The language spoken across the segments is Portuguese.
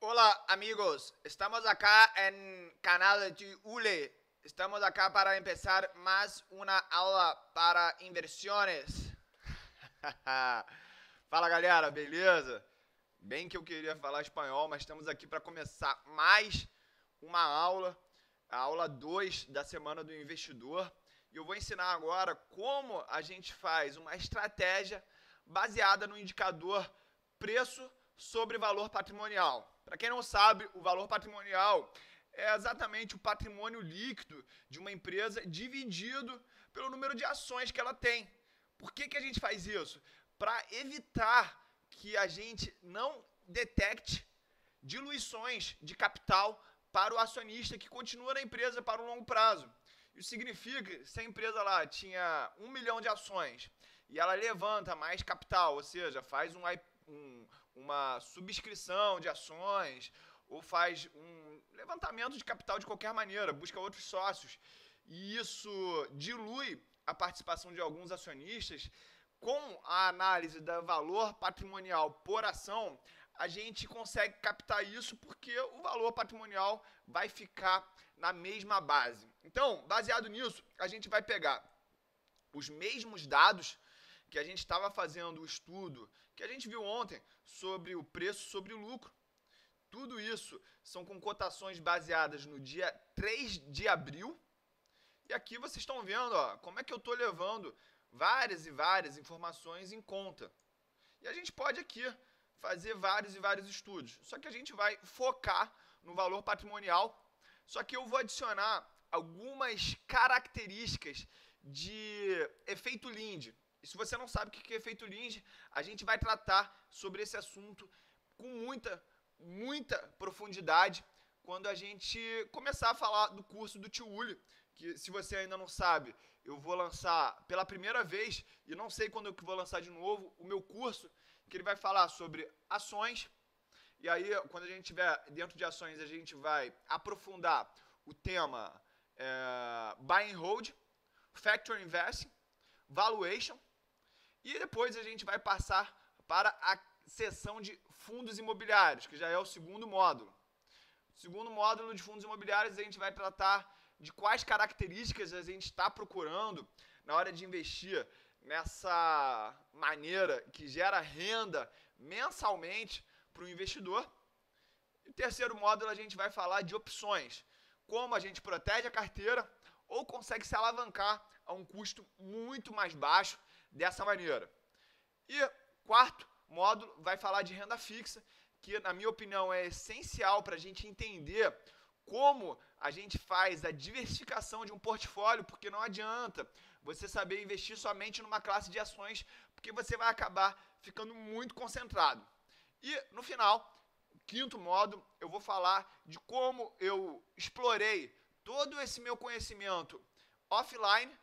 Hola amigos, estamos acá en canal de Ule. Estamos acá para empezar más una aula para inversões. Fala galera, beleza? Bem que eu queria falar espanhol, mas estamos aqui para começar mais uma aula, a aula 2 da Semana do Investidor. E eu vou ensinar agora como a gente faz uma estratégia baseada no indicador preço sobre valor patrimonial. Para quem não sabe, o valor patrimonial é exatamente o patrimônio líquido de uma empresa dividido pelo número de ações que ela tem. Por que a gente faz isso? Para evitar que a gente não detecte diluições de capital para o acionista que continua na empresa para o longo prazo. Isso significa que se a empresa lá tinha 1 milhão de ações e ela levanta mais capital, ou seja, faz uma subscrição de ações ou faz um levantamento de capital de qualquer maneira, busca outros sócios, e isso dilui a participação de alguns acionistas, com a análise do valor patrimonial por ação, a gente consegue captar isso porque o valor patrimonial vai ficar na mesma base. Então, baseado nisso, a gente vai pegar os mesmos dados que a gente estava fazendo o estudo, que a gente viu ontem, sobre o preço sobre o lucro. Tudo isso são com cotações baseadas no dia 3 de abril. E aqui vocês estão vendo como é que eu estou levando várias e várias informações em conta. E a gente pode aqui fazer vários e vários estudos. Só que a gente vai focar no valor patrimonial. Só que eu vou adicionar algumas características de efeito Linde. E se você não sabe o que é efeito Linde, a gente vai tratar sobre esse assunto com muita profundidade quando a gente começar a falar do curso do Tio Uli, que se você ainda não sabe, eu vou lançar pela primeira vez, e não sei quando eu vou lançar de novo, o meu curso, que ele vai falar sobre ações, e aí quando a gente estiver dentro de ações, a gente vai aprofundar o tema Buy and Hold, Factor Investing, Valuation, e depois a gente vai passar para a seção de fundos imobiliários, que já é o segundo módulo. No segundo módulo de fundos imobiliários, a gente vai tratar de quais características a gente está procurando na hora de investir nessa maneira que gera renda mensalmente para o investidor. E no terceiro módulo, a gente vai falar de opções, como a gente protege a carteira ou consegue se alavancar a um custo muito mais baixo dessa maneira. E quarto módulo vai falar de renda fixa, que na minha opinião é essencial para a gente entender como a gente faz a diversificação de um portfólio, porque não adianta você saber investir somente numa classe de ações, porque você vai acabar ficando muito concentrado. E no final, quinto módulo, eu vou falar de como eu explorei todo esse meu conhecimento offline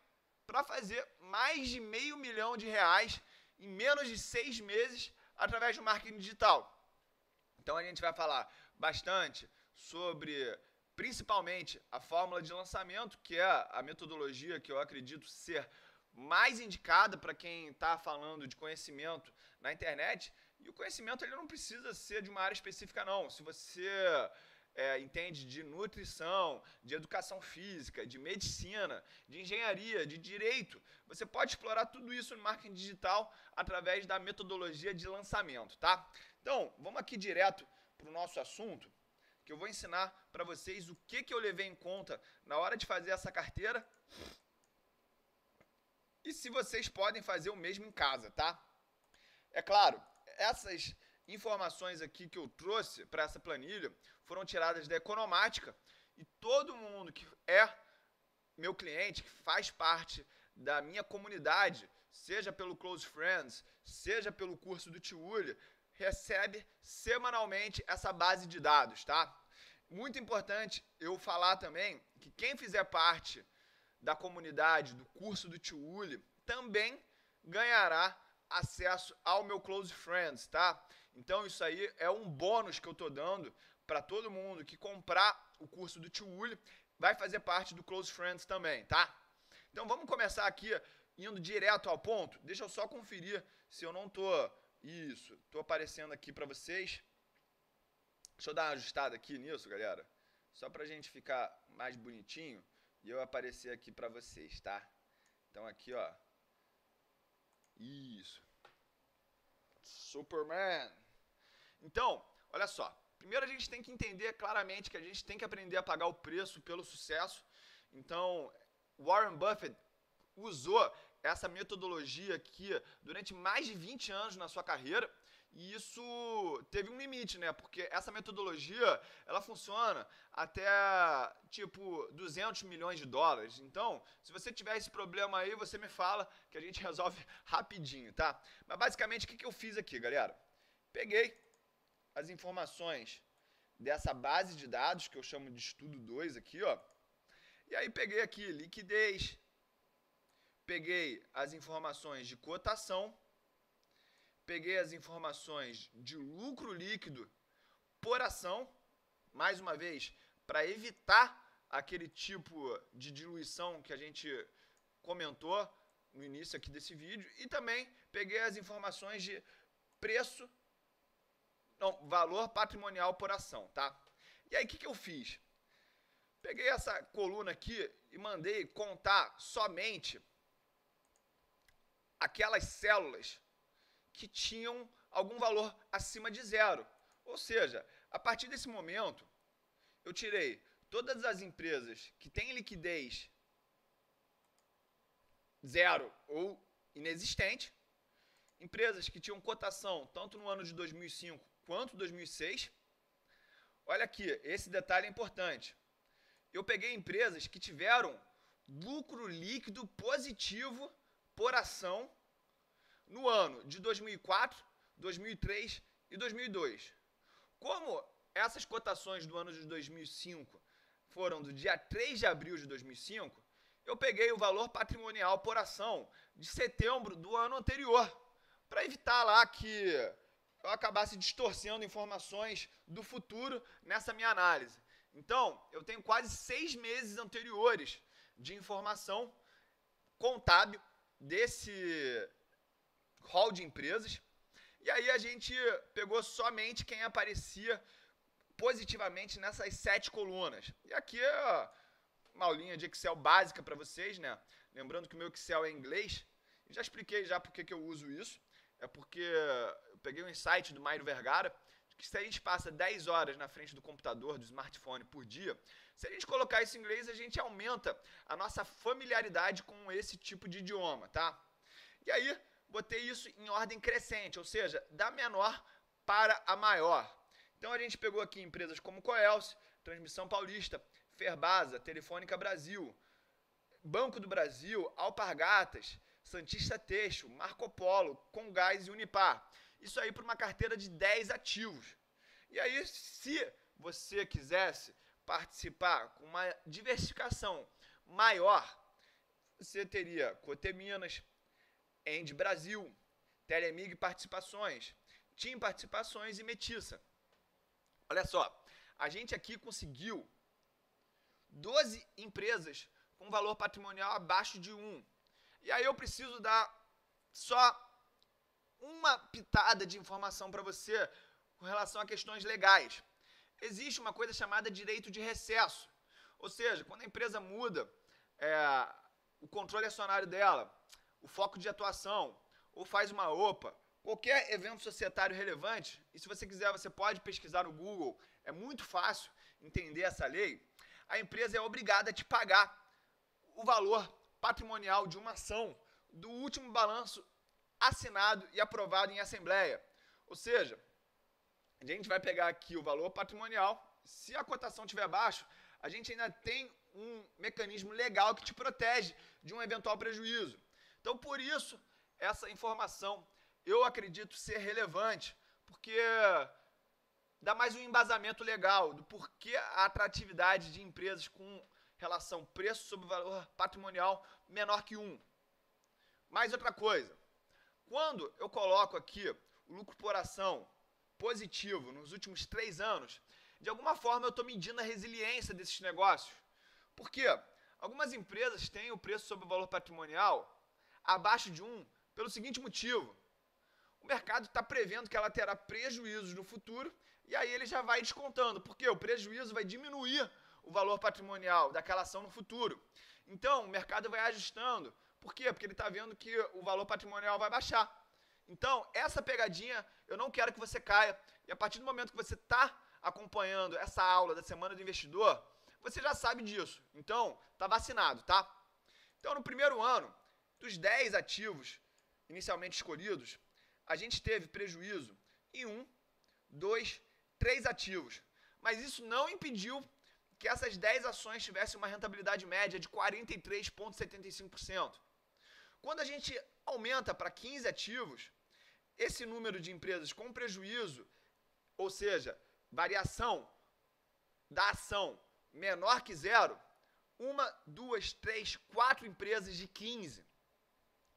para fazer mais de R$500 mil em menos de 6 meses através do marketing digital. Então a gente vai falar bastante sobre, principalmente, a fórmula de lançamento, que é a metodologia que eu acredito ser mais indicada para quem está falando de conhecimento na internet. E o conhecimento ele não precisa ser de uma área específica, não. Se você entende de nutrição, de educação física, de medicina, de engenharia, de direito, você pode explorar tudo isso no marketing digital através da metodologia de lançamento, tá? Então, vamos aqui direto para o nosso assunto, que eu vou ensinar para vocês o que eu levei em conta na hora de fazer essa carteira e se vocês podem fazer o mesmo em casa, tá? É claro, essas informações aqui que eu trouxe para essa planilha foram tiradas da Economática e todo mundo que é meu cliente, que faz parte da minha comunidade, seja pelo Close Friends, seja pelo curso do Tio Uli, recebe semanalmente essa base de dados, tá? Muito importante eu falar também que quem fizer parte da comunidade do curso do Tio Uli também ganhará acesso ao meu Close Friends, tá? Então isso aí é um bônus que eu tô dando para todo mundo que comprar o curso do Tio Uli, vai fazer parte do Close Friends também, tá? Então vamos começar aqui indo direto ao ponto. Deixa eu só conferir se eu não tô... Isso, tô aparecendo aqui para vocês. Deixa eu dar uma ajustada aqui nisso, galera. Só pra gente ficar mais bonitinho e eu aparecer aqui pra vocês, tá? Então aqui, ó. Isso. Superman. Então, olha só. Primeiro a gente tem que entender claramente que a gente tem que aprender a pagar o preço pelo sucesso. Então, Warren Buffett usou essa metodologia aqui durante mais de 20 anos na sua carreira. E isso teve um limite, né? Porque essa metodologia, ela funciona até, tipo, 200 milhões de dólares. Então, se você tiver esse problema aí, você me fala que a gente resolve rapidinho, tá? Mas basicamente, o que eu fiz aqui, galera? Peguei as informações dessa base de dados, que eu chamo de estudo 2 aqui, ó. E aí peguei aqui liquidez, peguei as informações de cotação, peguei as informações de lucro líquido por ação, mais uma vez, para evitar aquele tipo de diluição que a gente comentou no início aqui desse vídeo, e também peguei as informações de preço, não, valor patrimonial por ação, tá? E aí o que eu fiz? Peguei essa coluna aqui e mandei contar somente aquelas células que tinham algum valor acima de zero. Ou seja, a partir desse momento, eu tirei todas as empresas que têm liquidez zero ou inexistente, empresas que tinham cotação tanto no ano de 2005 quanto 2006. Olha aqui, esse detalhe é importante. Eu peguei empresas que tiveram lucro líquido positivo por ação no ano de 2004, 2003 e 2002. Como essas cotações do ano de 2005 foram do dia 3 de abril de 2005, eu peguei o valor patrimonial por ação de setembro do ano anterior, para evitar lá que eu acabasse distorcendo informações do futuro nessa minha análise. Então, eu tenho quase 6 meses anteriores de informação contábil desse hall de empresas, e aí a gente pegou somente quem aparecia positivamente nessas 7 colunas. E aqui é uma aulinha de Excel básica para vocês, né? Lembrando que o meu Excel é em inglês, e já expliquei já por que eu uso isso. É porque eu peguei um insight do Mairo Vergara, que se a gente passa 10 horas na frente do computador, do smartphone por dia, se a gente colocar isso em inglês, a gente aumenta a nossa familiaridade com esse tipo de idioma, tá? E aí, botei isso em ordem crescente, ou seja, da menor para a maior. Então a gente pegou aqui empresas como Coelce, Transmissão Paulista, Ferbasa, Telefônica Brasil, Banco do Brasil, Alpargatas, Santista Têxtil, Marco Polo, Comgás e Unipar. Isso aí para uma carteira de 10 ativos. E aí, se você quisesse participar com uma diversificação maior, você teria Coteminas, End Brasil, Telemig Participações, TIM Participações e Metiça. Olha só, a gente aqui conseguiu 12 empresas com valor patrimonial abaixo de 1. E aí eu preciso dar só uma pitada de informação para você com relação a questões legais. Existe uma coisa chamada direito de recesso. Ou seja, quando a empresa muda o controle acionário dela, o foco de atuação, ou faz uma OPA, qualquer evento societário relevante, e se você quiser, você pode pesquisar no Google, é muito fácil entender essa lei, a empresa é obrigada a te pagar o valor patrimonial de uma ação do último balanço assinado e aprovado em assembleia. Ou seja, a gente vai pegar aqui o valor patrimonial, se a cotação estiver abaixo, a gente ainda tem um mecanismo legal que te protege de um eventual prejuízo. Então, por isso, essa informação eu acredito ser relevante, porque dá mais um embasamento legal do porquê a atratividade de empresas com relação preço sobre valor patrimonial menor que 1. Mais outra coisa, quando eu coloco aqui o lucro por ação positivo nos últimos 3 anos, de alguma forma eu estou medindo a resiliência desses negócios. Por quê? Algumas empresas têm o preço sobre o valor patrimonial abaixo de 1 pelo seguinte motivo: o mercado está prevendo que ela terá prejuízos no futuro e aí ele já vai descontando, porque o prejuízo vai diminuir o valor patrimonial daquela ação no futuro. Então, o mercado vai ajustando. Por quê? Porque ele está vendo que o valor patrimonial vai baixar. Então, essa pegadinha eu não quero que você caia. E a partir do momento que você está acompanhando essa aula da Semana do Investidor, você já sabe disso. Então, está vacinado, tá? Então, no primeiro ano, dos 10 ativos inicialmente escolhidos, a gente teve prejuízo em 1, 2, 3 ativos. Mas isso não impediu que essas 10 ações tivessem uma rentabilidade média de 43,75%. Quando a gente aumenta para 15 ativos, esse número de empresas com prejuízo, ou seja, variação da ação menor que zero, 1, 2, 3, 4 empresas de 15.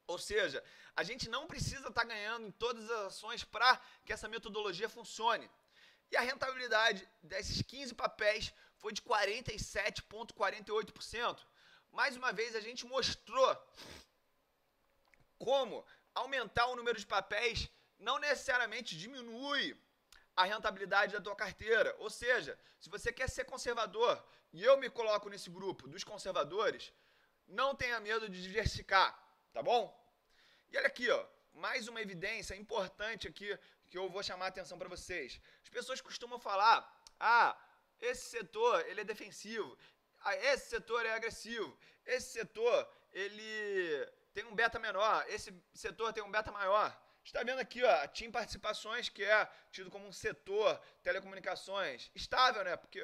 Ou seja, a gente não precisa estar ganhando em todas as ações para que essa metodologia funcione. E a rentabilidade desses 15 papéis foi de 47,48%. Mais uma vez, a gente mostrou como aumentar o número de papéis não necessariamente diminui a rentabilidade da tua carteira. Ou seja, se você quer ser conservador, e eu me coloco nesse grupo dos conservadores, não tenha medo de diversificar, tá bom? E olha aqui, ó, mais uma evidência importante aqui que eu vou chamar a atenção para vocês. As pessoas costumam falar, esse setor ele é defensivo, esse setor é agressivo, esse setor ele tem um beta menor, esse setor tem um beta maior. Está vendo aqui, ó, a TIM Participações, que é tido como um setor, telecomunicações, estável, né? Porque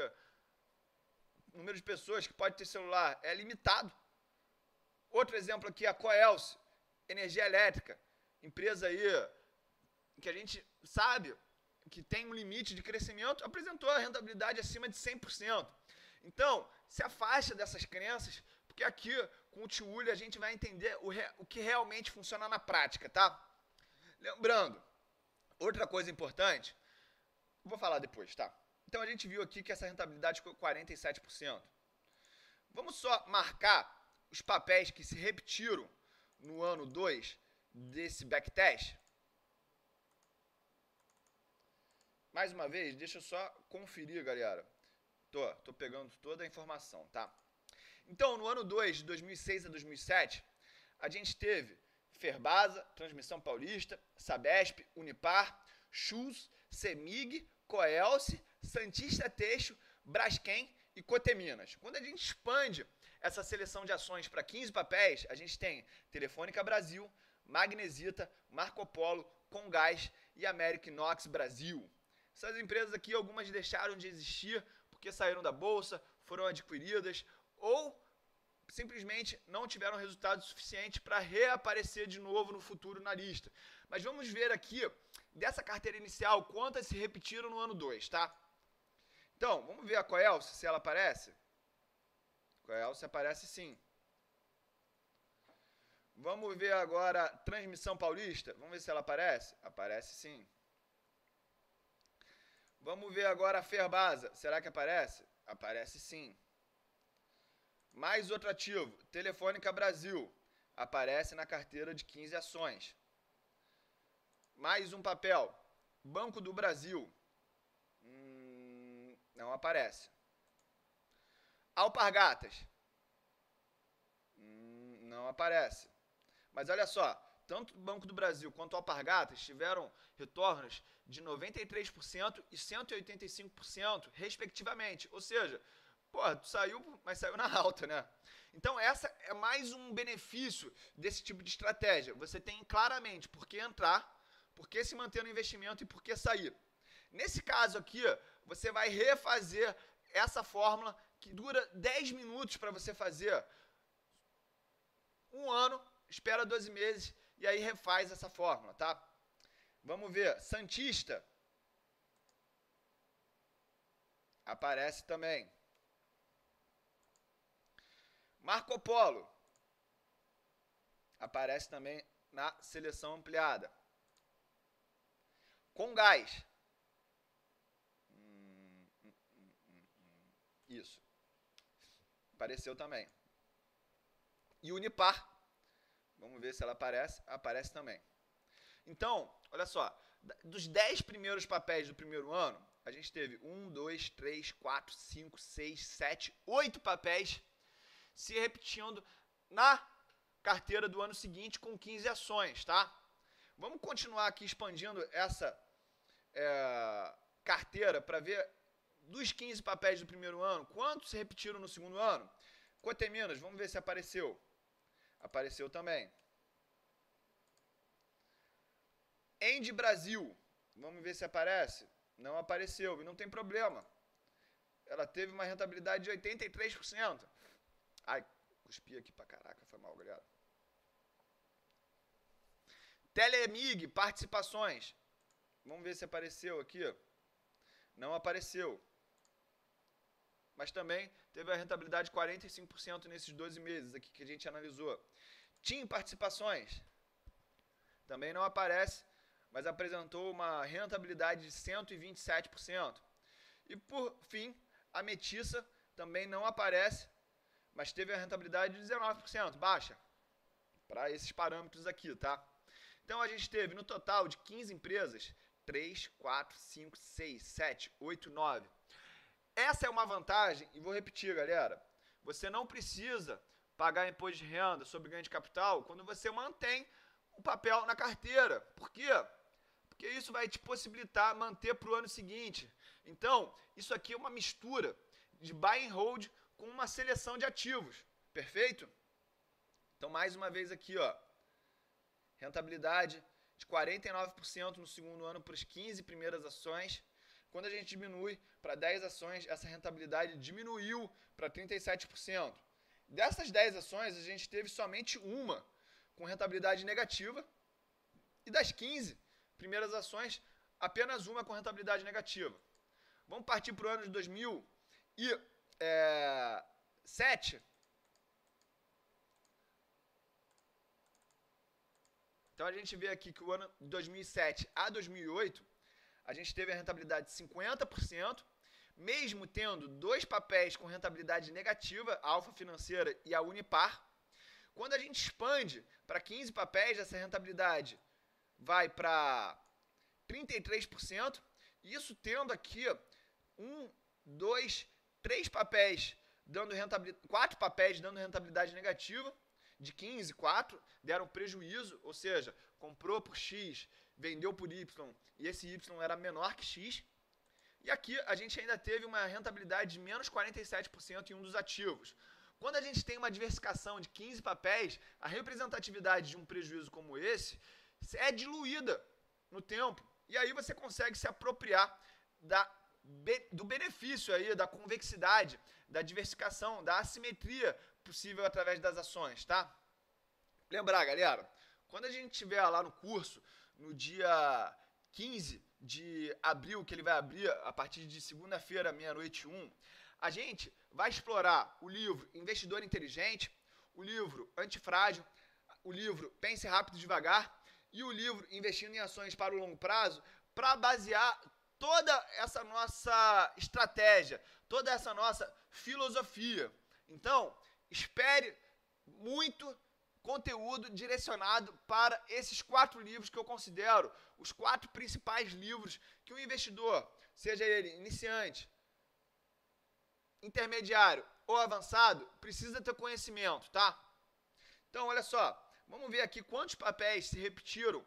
o número de pessoas que pode ter celular é limitado. Outro exemplo aqui é a Coelce, energia elétrica, empresa aí que a gente sabe que tem um limite de crescimento, apresentou a rentabilidade acima de 100%. Então, se afasta dessas crenças, porque aqui com o Tiúlio a gente vai entender o que realmente funciona na prática, tá? Lembrando, outra coisa importante, vou falar depois, tá? Então a gente viu aqui que essa rentabilidade ficou 47%. Vamos só marcar os papéis que se repetiram no ano 2 desse backtest. Mais uma vez, deixa eu só conferir, galera. Tô pegando toda a informação, tá? Então, no ano 2, de 2006 a 2007, a gente teve Ferbasa, Transmissão Paulista, Sabesp, Unipar, Schulz, Semig, Coelce, Santista Teixo, Braskem e Coteminas. Quando a gente expande essa seleção de ações para 15 papéis, a gente tem Telefônica Brasil, Magnesita, Marco Polo, Comgás e American Inox Brasil. Essas empresas aqui, algumas deixaram de existir porque saíram da bolsa, foram adquiridas ou simplesmente não tiveram resultado suficiente para reaparecer de novo no futuro na lista. Mas vamos ver aqui, dessa carteira inicial, quantas se repetiram no ano 2, tá? Então, vamos ver a Coelce, se ela aparece. Coelce aparece sim. Vamos ver agora a Transmissão Paulista. Vamos ver se ela aparece. Aparece sim. Vamos ver agora a Ferbasa. Será que aparece? Aparece sim. Mais outro ativo, Telefônica Brasil. Aparece na carteira de 15 ações. Mais um papel, Banco do Brasil. Não aparece. Alpargatas. Não aparece. Mas olha só, tanto o Banco do Brasil quanto o Alpargatas tiveram retornos de 93% e 185%, respectivamente. Ou seja, tu saiu, mas saiu na alta, né? Então, essa é mais um benefício desse tipo de estratégia. Você tem claramente por que entrar, por que se manter no investimento e por que sair. Nesse caso aqui, você vai refazer essa fórmula que dura 10 minutos para você fazer um ano, espera 12 meses e aí refaz essa fórmula, tá? Vamos ver, Santista aparece também. Marco Polo aparece também na seleção ampliada. Comgás. Isso. Apareceu também. E Unipar. Vamos ver se ela aparece. Aparece também. Então, olha só. Dos 10 primeiros papéis do primeiro ano, a gente teve 1, 2, 3, 4, 5, 6, 7, 8 papéis se repetindo na carteira do ano seguinte com 15 ações, tá? Vamos continuar aqui expandindo essa carteira para ver dos 15 papéis do primeiro ano, quantos se repetiram no segundo ano? Coteminas, vamos ver se apareceu. Apareceu também. End Brasil, vamos ver se aparece. Não apareceu, e não tem problema. Ela teve uma rentabilidade de 83%. Ai, cuspi aqui pra caraca, foi mal, galera. Telemig, participações. Vamos ver se apareceu aqui. Não apareceu. Mas também teve a rentabilidade de 45% nesses 12 meses aqui que a gente analisou. TIM Participações. Também não aparece, mas apresentou uma rentabilidade de 127%. E por fim, a Metiça também não aparece, mas teve a rentabilidade de 19%, baixa, para esses parâmetros aqui, tá? Então a gente teve no total de 15 empresas, 3, 4, 5, 6, 7, 8, 9. Essa é uma vantagem, e vou repetir, galera, você não precisa pagar imposto de renda sobre ganho de capital quando você mantém o papel na carteira. Por quê? Porque isso vai te possibilitar manter para o ano seguinte. Então, isso aqui é uma mistura de buy and hold com uma seleção de ativos. Perfeito? Então, mais uma vez aqui, ó, rentabilidade de 49% no segundo ano para as 15 primeiras ações. Quando a gente diminui para 10 ações, essa rentabilidade diminuiu para 37%. Dessas 10 ações, a gente teve somente uma com rentabilidade negativa. E das 15 primeiras ações, apenas uma com rentabilidade negativa. Vamos partir para o ano de 2007. Então a gente vê aqui que o ano de 2007 a 2008, a gente teve a rentabilidade de 50%, mesmo tendo dois papéis com rentabilidade negativa, a Alfa Financeira e a Unipar. Quando a gente expande para 15 papéis, essa rentabilidade vai para 33%, isso tendo aqui 1, 2, 3 papéis dando rentabilidade, 4 papéis dando rentabilidade negativa, de 15, 4 deram prejuízo, ou seja, comprou por X, vendeu por Y, e esse Y era menor que X. E aqui a gente ainda teve uma rentabilidade de menos 47% em um dos ativos. Quando a gente tem uma diversificação de 15 papéis, a representatividade de um prejuízo como esse é diluída no tempo. E aí você consegue se apropriar do benefício aí, da convexidade, da diversificação, da assimetria possível através das ações, tá? Lembrar, galera, quando a gente estiver lá no curso, no dia 15 de abril, que ele vai abrir a partir de segunda-feira, meia-noite 1, a gente vai explorar o livro Investidor Inteligente, o livro Antifrágil, o livro Pense Rápido e Devagar e o livro Investindo em Ações para o Longo Prazo, para basear toda essa nossa estratégia, toda essa nossa filosofia. Então, espere muito conteúdo direcionado para esses 4 livros que eu considero os 4 principais livros que o investidor, seja ele iniciante, intermediário ou avançado, precisa ter conhecimento, tá? Então, olha só, vamos ver aqui quantos papéis se repetiram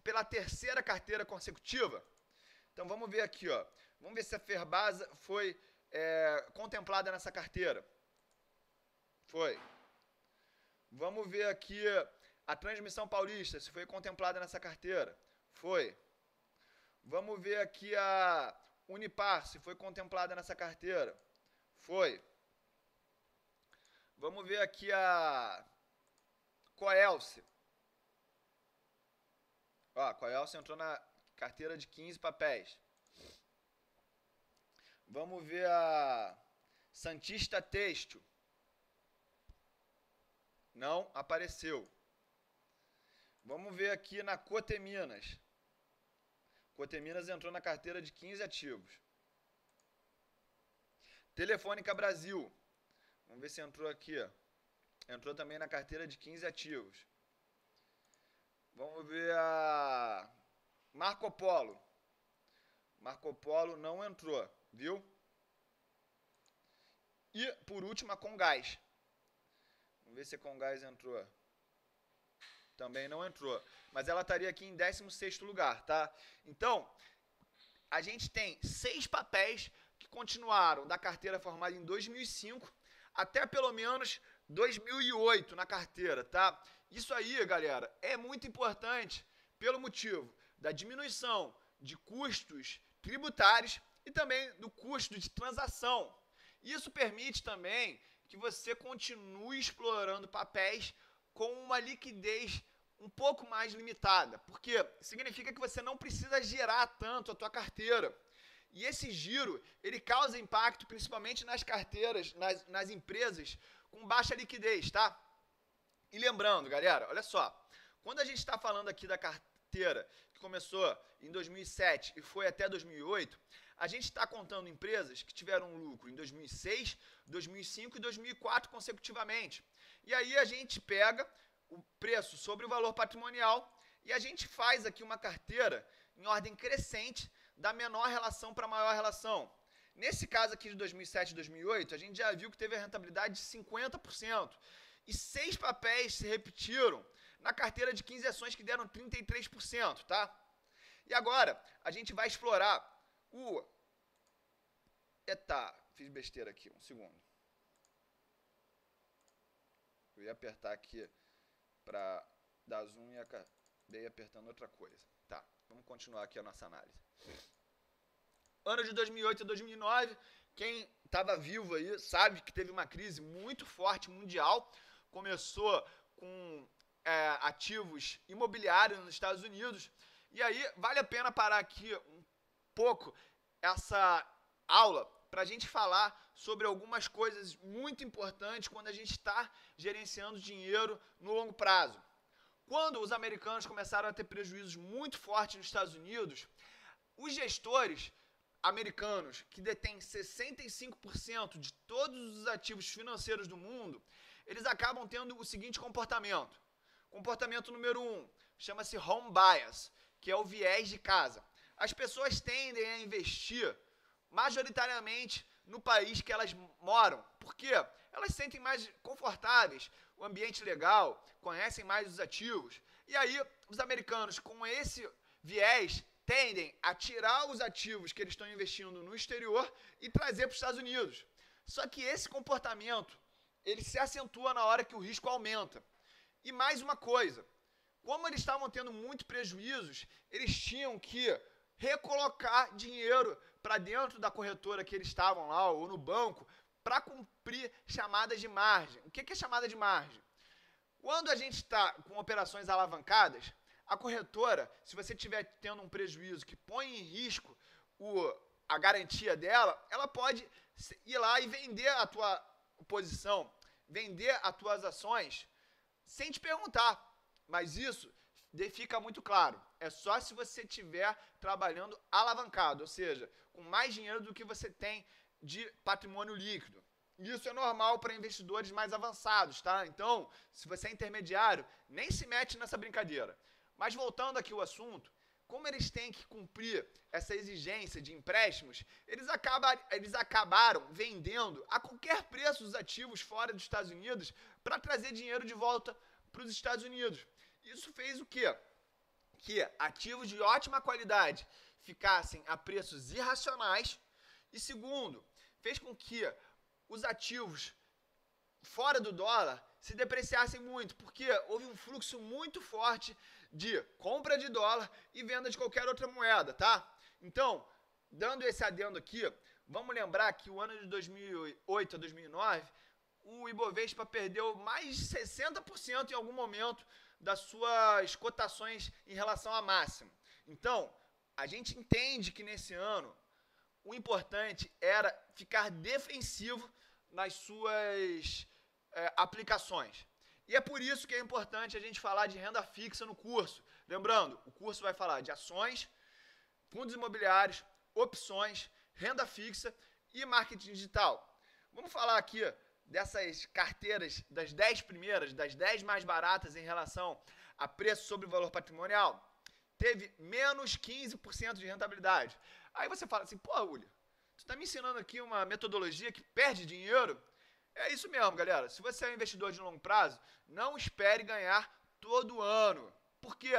pela terceira carteira consecutiva. Então, vamos ver aqui, ó. Vamos ver se a Ferbasa foi contemplada nessa carteira. Foi. Vamos ver aqui a Transmissão Paulista, se foi contemplada nessa carteira. Foi. Vamos ver aqui a Unipar, se foi contemplada nessa carteira. Foi. Vamos ver aqui a Coelce. Ó, a Coelce entrou na carteira de 15 papéis. Vamos ver a Santista Têxtil. Não apareceu. Vamos ver aqui na Coteminas. Coteminas entrou na carteira de 15 ativos. Telefônica Brasil. Vamos ver se entrou aqui. Entrou também na carteira de 15 ativos. Vamos ver a Marco Polo. Marco Polo não entrou, viu? E, por último, a Comgás. Vamos ver se a Comgás entrou. Também não entrou. Mas ela estaria aqui em 16º lugar, tá? Então, a gente tem 6 papéis que continuaram da carteira formada em 2005 até pelo menos 2008 na carteira, tá? Isso aí, galera, é muito importante pelo motivo da diminuição de custos tributários e também do custo de transação. Isso permite também que você continue explorando papéis com uma liquidez um pouco mais limitada, porque significa que você não precisa girar tanto a tua carteira. E esse giro, ele causa impacto principalmente nas carteiras, nas empresas com baixa liquidez, tá? E lembrando, galera, olha só, quando a gente está falando aqui da carteira que começou em 2007 e foi até 2008, a gente está contando empresas que tiveram lucro em 2006, 2005 e 2004 consecutivamente. E aí a gente pega o preço sobre o valor patrimonial e a gente faz aqui uma carteira em ordem crescente da menor relação para a maior relação. Nesse caso aqui de 2007 e 2008, a gente já viu que teve a rentabilidade de 50%. E 6 papéis se repetiram na carteira de 15 ações que deram 33%, tá? E agora, a gente vai explorar o... Eita, fiz besteira aqui, um segundo. Eu ia apertar aqui para dar zoom e acabei apertando outra coisa. Tá, vamos continuar aqui a nossa análise. Ano de 2008 a 2009, quem estava vivo aí sabe que teve uma crise muito forte mundial. Começou com ativos imobiliários nos Estados Unidos. E aí vale a pena parar aqui um pouco essa aula para a gente falar sobre algumas coisas muito importantes quando a gente está gerenciando dinheiro no longo prazo. Quando os americanos começaram a ter prejuízos muito fortes nos Estados Unidos, os gestores americanos, que detêm 65% de todos os ativos financeiros do mundo, eles acabam tendo o seguinte comportamento. Comportamento número 1, chama-se home bias, que é o viés de casa. As pessoas tendem a investir majoritariamente no país que elas moram, porque elas se sentem mais confortáveis, o ambiente legal, conhecem mais os ativos. E aí, os americanos, com esse viés, tendem a tirar os ativos que eles estão investindo no exterior e trazer para os Estados Unidos. Só que esse comportamento, ele se acentua na hora que o risco aumenta. E mais uma coisa, como eles estavam tendo muito prejuízos, eles tinham que recolocar dinheiro para dentro da corretora que eles estavam lá, ou no banco, para cumprir chamadas de margem. O que é chamada de margem? Quando a gente está com operações alavancadas, a corretora, se você estiver tendo um prejuízo que põe em risco a garantia dela, ela pode ir lá e vender a tua posição, vender as tuas ações, sem te perguntar. Mas isso fica muito claro. É só se você estiver trabalhando alavancado, ou seja, com mais dinheiro do que você tem de patrimônio líquido. Isso é normal para investidores mais avançados, tá? Então, se você é intermediário, nem se mete nessa brincadeira. Mas voltando aqui ao assunto, como eles têm que cumprir essa exigência de empréstimos, eles acabaram vendendo a qualquer preço os ativos fora dos Estados Unidos para trazer dinheiro de volta para os Estados Unidos. Isso fez o quê? Que ativos de ótima qualidade ficassem a preços irracionais e, segundo, fez com que os ativos fora do dólar se depreciassem muito, porque houve um fluxo muito forte de compra de dólar e venda de qualquer outra moeda, tá? Então, dando esse adendo aqui, vamos lembrar que o ano de 2008 a 2009, o Ibovespa perdeu mais de 60% em algum momento das suas cotações em relação à máxima. Então, a gente entende que nesse ano o importante era ficar defensivo nas suas aplicações. E é por isso que é importante a gente falar de renda fixa no curso. Lembrando, o curso vai falar de ações, fundos imobiliários, opções, renda fixa e marketing digital. Vamos falar aqui dessas carteiras, das 10 primeiras, das 10 mais baratas em relação a preço sobre o valor patrimonial. Teve menos 15% de rentabilidade. Aí você fala assim, pô, Uli, tu tá me ensinando aqui uma metodologia que perde dinheiro? É isso mesmo, galera. Se você é um investidor de longo prazo, não espere ganhar todo ano. Por quê?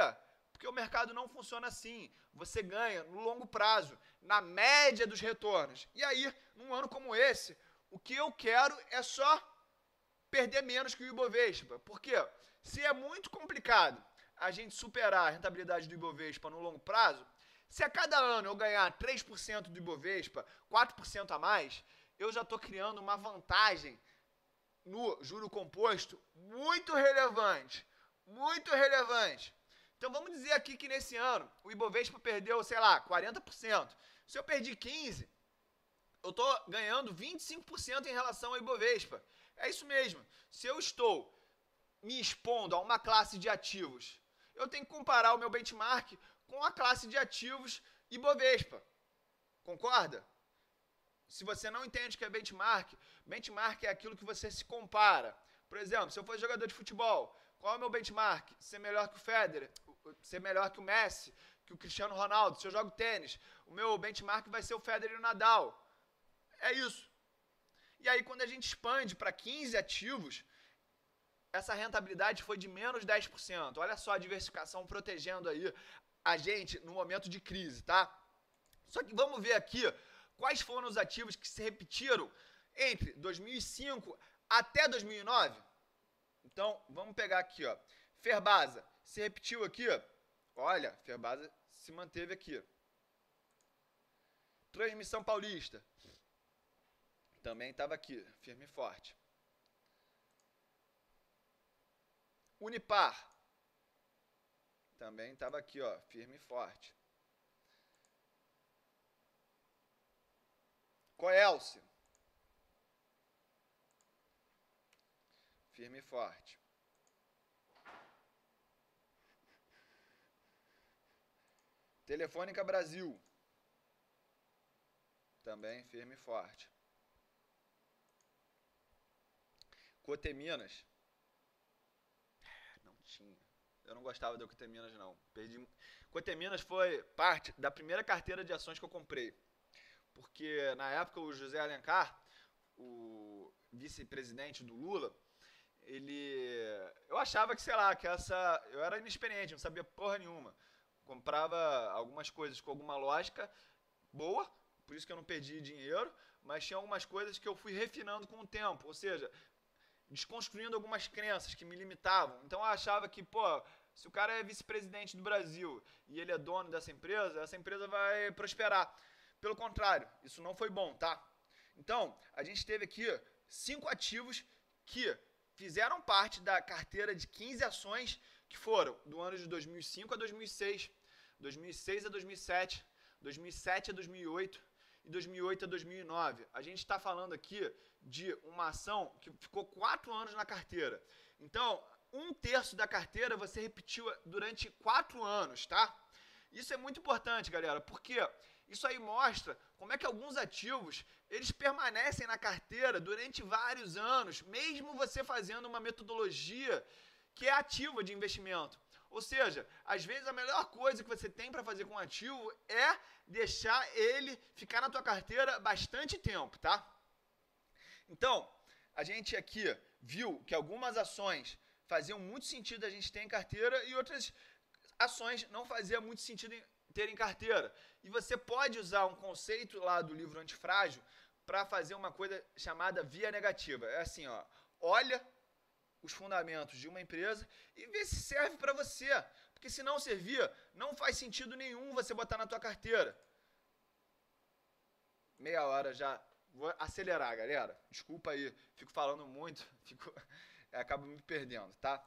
Porque o mercado não funciona assim. Você ganha no longo prazo, na média dos retornos. E aí, num ano como esse, o que eu quero é só perder menos que o Ibovespa. Por quê? Se é muito complicado a gente superar a rentabilidade do Ibovespa no longo prazo, se a cada ano eu ganhar 3% do Ibovespa, 4% a mais, eu já estou criando uma vantagem no juro composto muito relevante. Muito relevante. Então vamos dizer aqui que nesse ano o Ibovespa perdeu, sei lá, 40%. Se eu perdi 15%, eu estou ganhando 25% em relação ao Ibovespa. É isso mesmo. Se eu estou me expondo a uma classe de ativos, eu tenho que comparar o meu benchmark com a classe de ativos Ibovespa. Concorda? Se você não entende o que é benchmark, benchmark é aquilo que você se compara. Por exemplo, se eu for jogador de futebol, qual é o meu benchmark? Ser melhor que o Federer, ser melhor que o Messi, que o Cristiano Ronaldo. Se eu jogo tênis, o meu benchmark vai ser o Federer e o Nadal. É isso. E aí, quando a gente expande para 15 ativos, essa rentabilidade foi de menos 10%. Olha só a diversificação protegendo aí a gente no momento de crise, tá? Só que vamos ver aqui quais foram os ativos que se repetiram entre 2005 até 2009. Então, vamos pegar aqui, ó. Ferbasa se repetiu aqui, ó. Olha, Ferbasa se manteve aqui. Transmissão Paulista também estava aqui, firme e forte. Unipar também estava aqui, ó, firme e forte. Coelce, firme e forte. Telefônica Brasil, também firme e forte. Coteminas, não tinha. Eu não gostava da Coteminas, não. Perdi. Coteminas foi parte da primeira carteira de ações que eu comprei. Porque na época o José Alencar, o vice-presidente do Lula, eu achava que, sei lá, eu era inexperiente, não sabia porra nenhuma. Comprava algumas coisas com alguma lógica boa, por isso que eu não perdi dinheiro, mas tinha algumas coisas que eu fui refinando com o tempo, ou seja, desconstruindo algumas crenças que me limitavam. Então eu achava que, pô, se o cara é vice-presidente do Brasil e ele é dono dessa essa empresa vai prosperar. Pelo contrário, isso não foi bom, tá? Então, a gente teve aqui 5 ativos que fizeram parte da carteira de 15 ações que foram do ano de 2005 a 2006, 2006 a 2007, 2007 a 2008 e 2008 a 2009. A gente está falando aqui de uma ação que ficou 4 anos na carteira. Então, 1/3 da carteira você repetiu durante 4 anos, tá? Isso é muito importante, galera, porque isso aí mostra como é que alguns ativos, eles permanecem na carteira durante vários anos, mesmo você fazendo uma metodologia que é ativa de investimento. Ou seja, às vezes a melhor coisa que você tem para fazer com um ativo é deixar ele ficar na tua carteira bastante tempo, tá? Então, a gente aqui viu que algumas ações faziam muito sentido a gente ter em carteira e outras ações não faziam muito sentido ter em carteira. E você pode usar um conceito lá do livro Antifrágil para fazer uma coisa chamada via negativa. É assim, ó, olha os fundamentos de uma empresa e vê se serve para você. Porque se não servir, não faz sentido nenhum você botar na tua carteira. Meia hora já. Vou acelerar, galera. Desculpa aí, fico falando muito, acabo me perdendo, tá?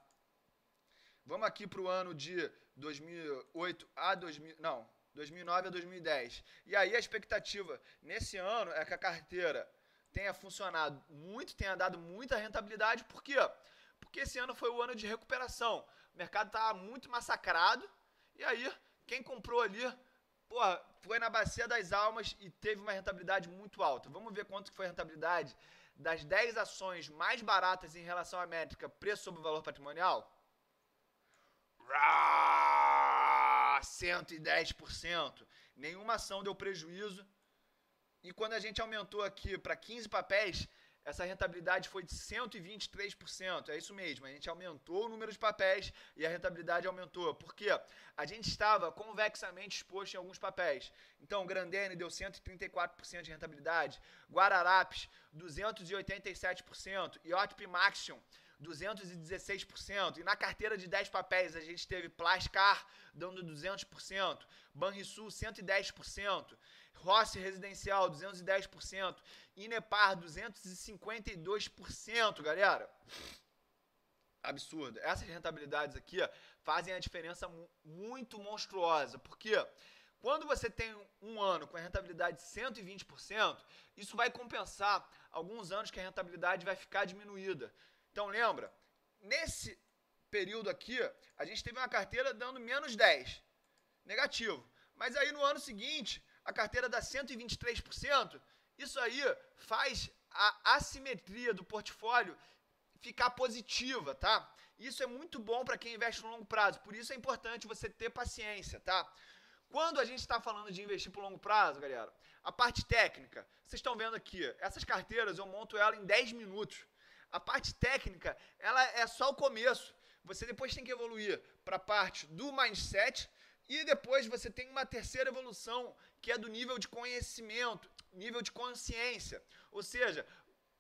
Vamos aqui para o ano de 2008 a 2009 a 2010. E aí a expectativa nesse ano é que a carteira tenha funcionado muito, tenha dado muita rentabilidade. Por quê? Porque esse ano foi o ano de recuperação. O mercado estava muito massacrado. E aí, quem comprou ali, porra, foi na bacia das almas e teve uma rentabilidade muito alta. Vamos ver quanto que foi a rentabilidade das 10 ações mais baratas em relação à métrica preço sobre valor patrimonial? 110%. nenhuma ação deu prejuízo. E quando a gente aumentou aqui para 15 papéis, essa rentabilidade foi de 123%. É isso mesmo, a gente aumentou o número de papéis e a rentabilidade aumentou. Por quê? A gente estava convexamente exposto em alguns papéis. Então, Grendene deu 134% de rentabilidade, Guararapes 287%, IOTP Maxion 216%. E na carteira de 10 papéis a gente teve Plascar dando 200%, Banrisul 110%, Rossi Residencial 210%, Inepar 252%, galera. Absurdo. Essas rentabilidades aqui fazem a diferença muito monstruosa, porque quando você tem um ano com a rentabilidade de 120%, isso vai compensar alguns anos que a rentabilidade vai ficar diminuída. Então lembra, nesse período aqui, a gente teve uma carteira dando menos 10, negativo. Mas aí no ano seguinte, a carteira dá 123%, isso aí faz a assimetria do portfólio ficar positiva, tá? Isso é muito bom para quem investe no longo prazo, por isso é importante você ter paciência, tá? Quando a gente está falando de investir por longo prazo, galera, a parte técnica, vocês estão vendo aqui, essas carteiras eu monto ela em 10 minutos. A parte técnica, ela é só o começo. Você depois tem que evoluir para a parte do mindset e depois você tem uma terceira evolução, que é do nível de conhecimento, nível de consciência. Ou seja,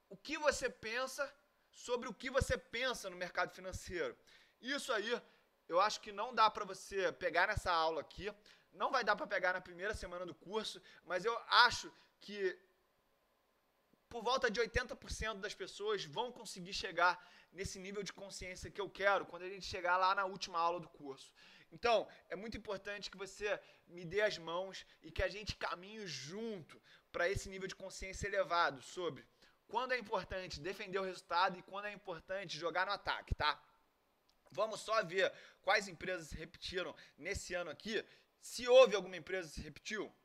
o que você pensa sobre o que você pensa no mercado financeiro. Isso aí, eu acho que não dá para você pegar nessa aula aqui, não vai dar para pegar na primeira semana do curso, mas eu acho que por volta de 80% das pessoas vão conseguir chegar nesse nível de consciência que eu quero quando a gente chegar lá na última aula do curso. Então, é muito importante que você me dê as mãos e que a gente caminhe junto para esse nível de consciência elevado sobre quando é importante defender o resultado e quando é importante jogar no ataque, tá? Vamos só ver quais empresas se repetiram nesse ano aqui, se houve alguma empresa que se repetiu.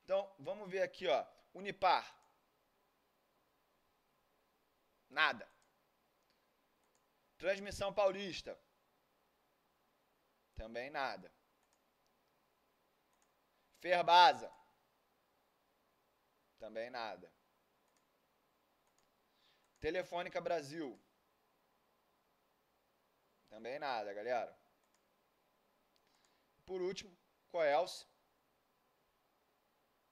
Então, vamos ver aqui, ó, Unipar. Nada. Transmissão Paulista. Também nada. Ferbasa. Também nada. Telefônica Brasil. Também nada, galera. Por último, Coelce.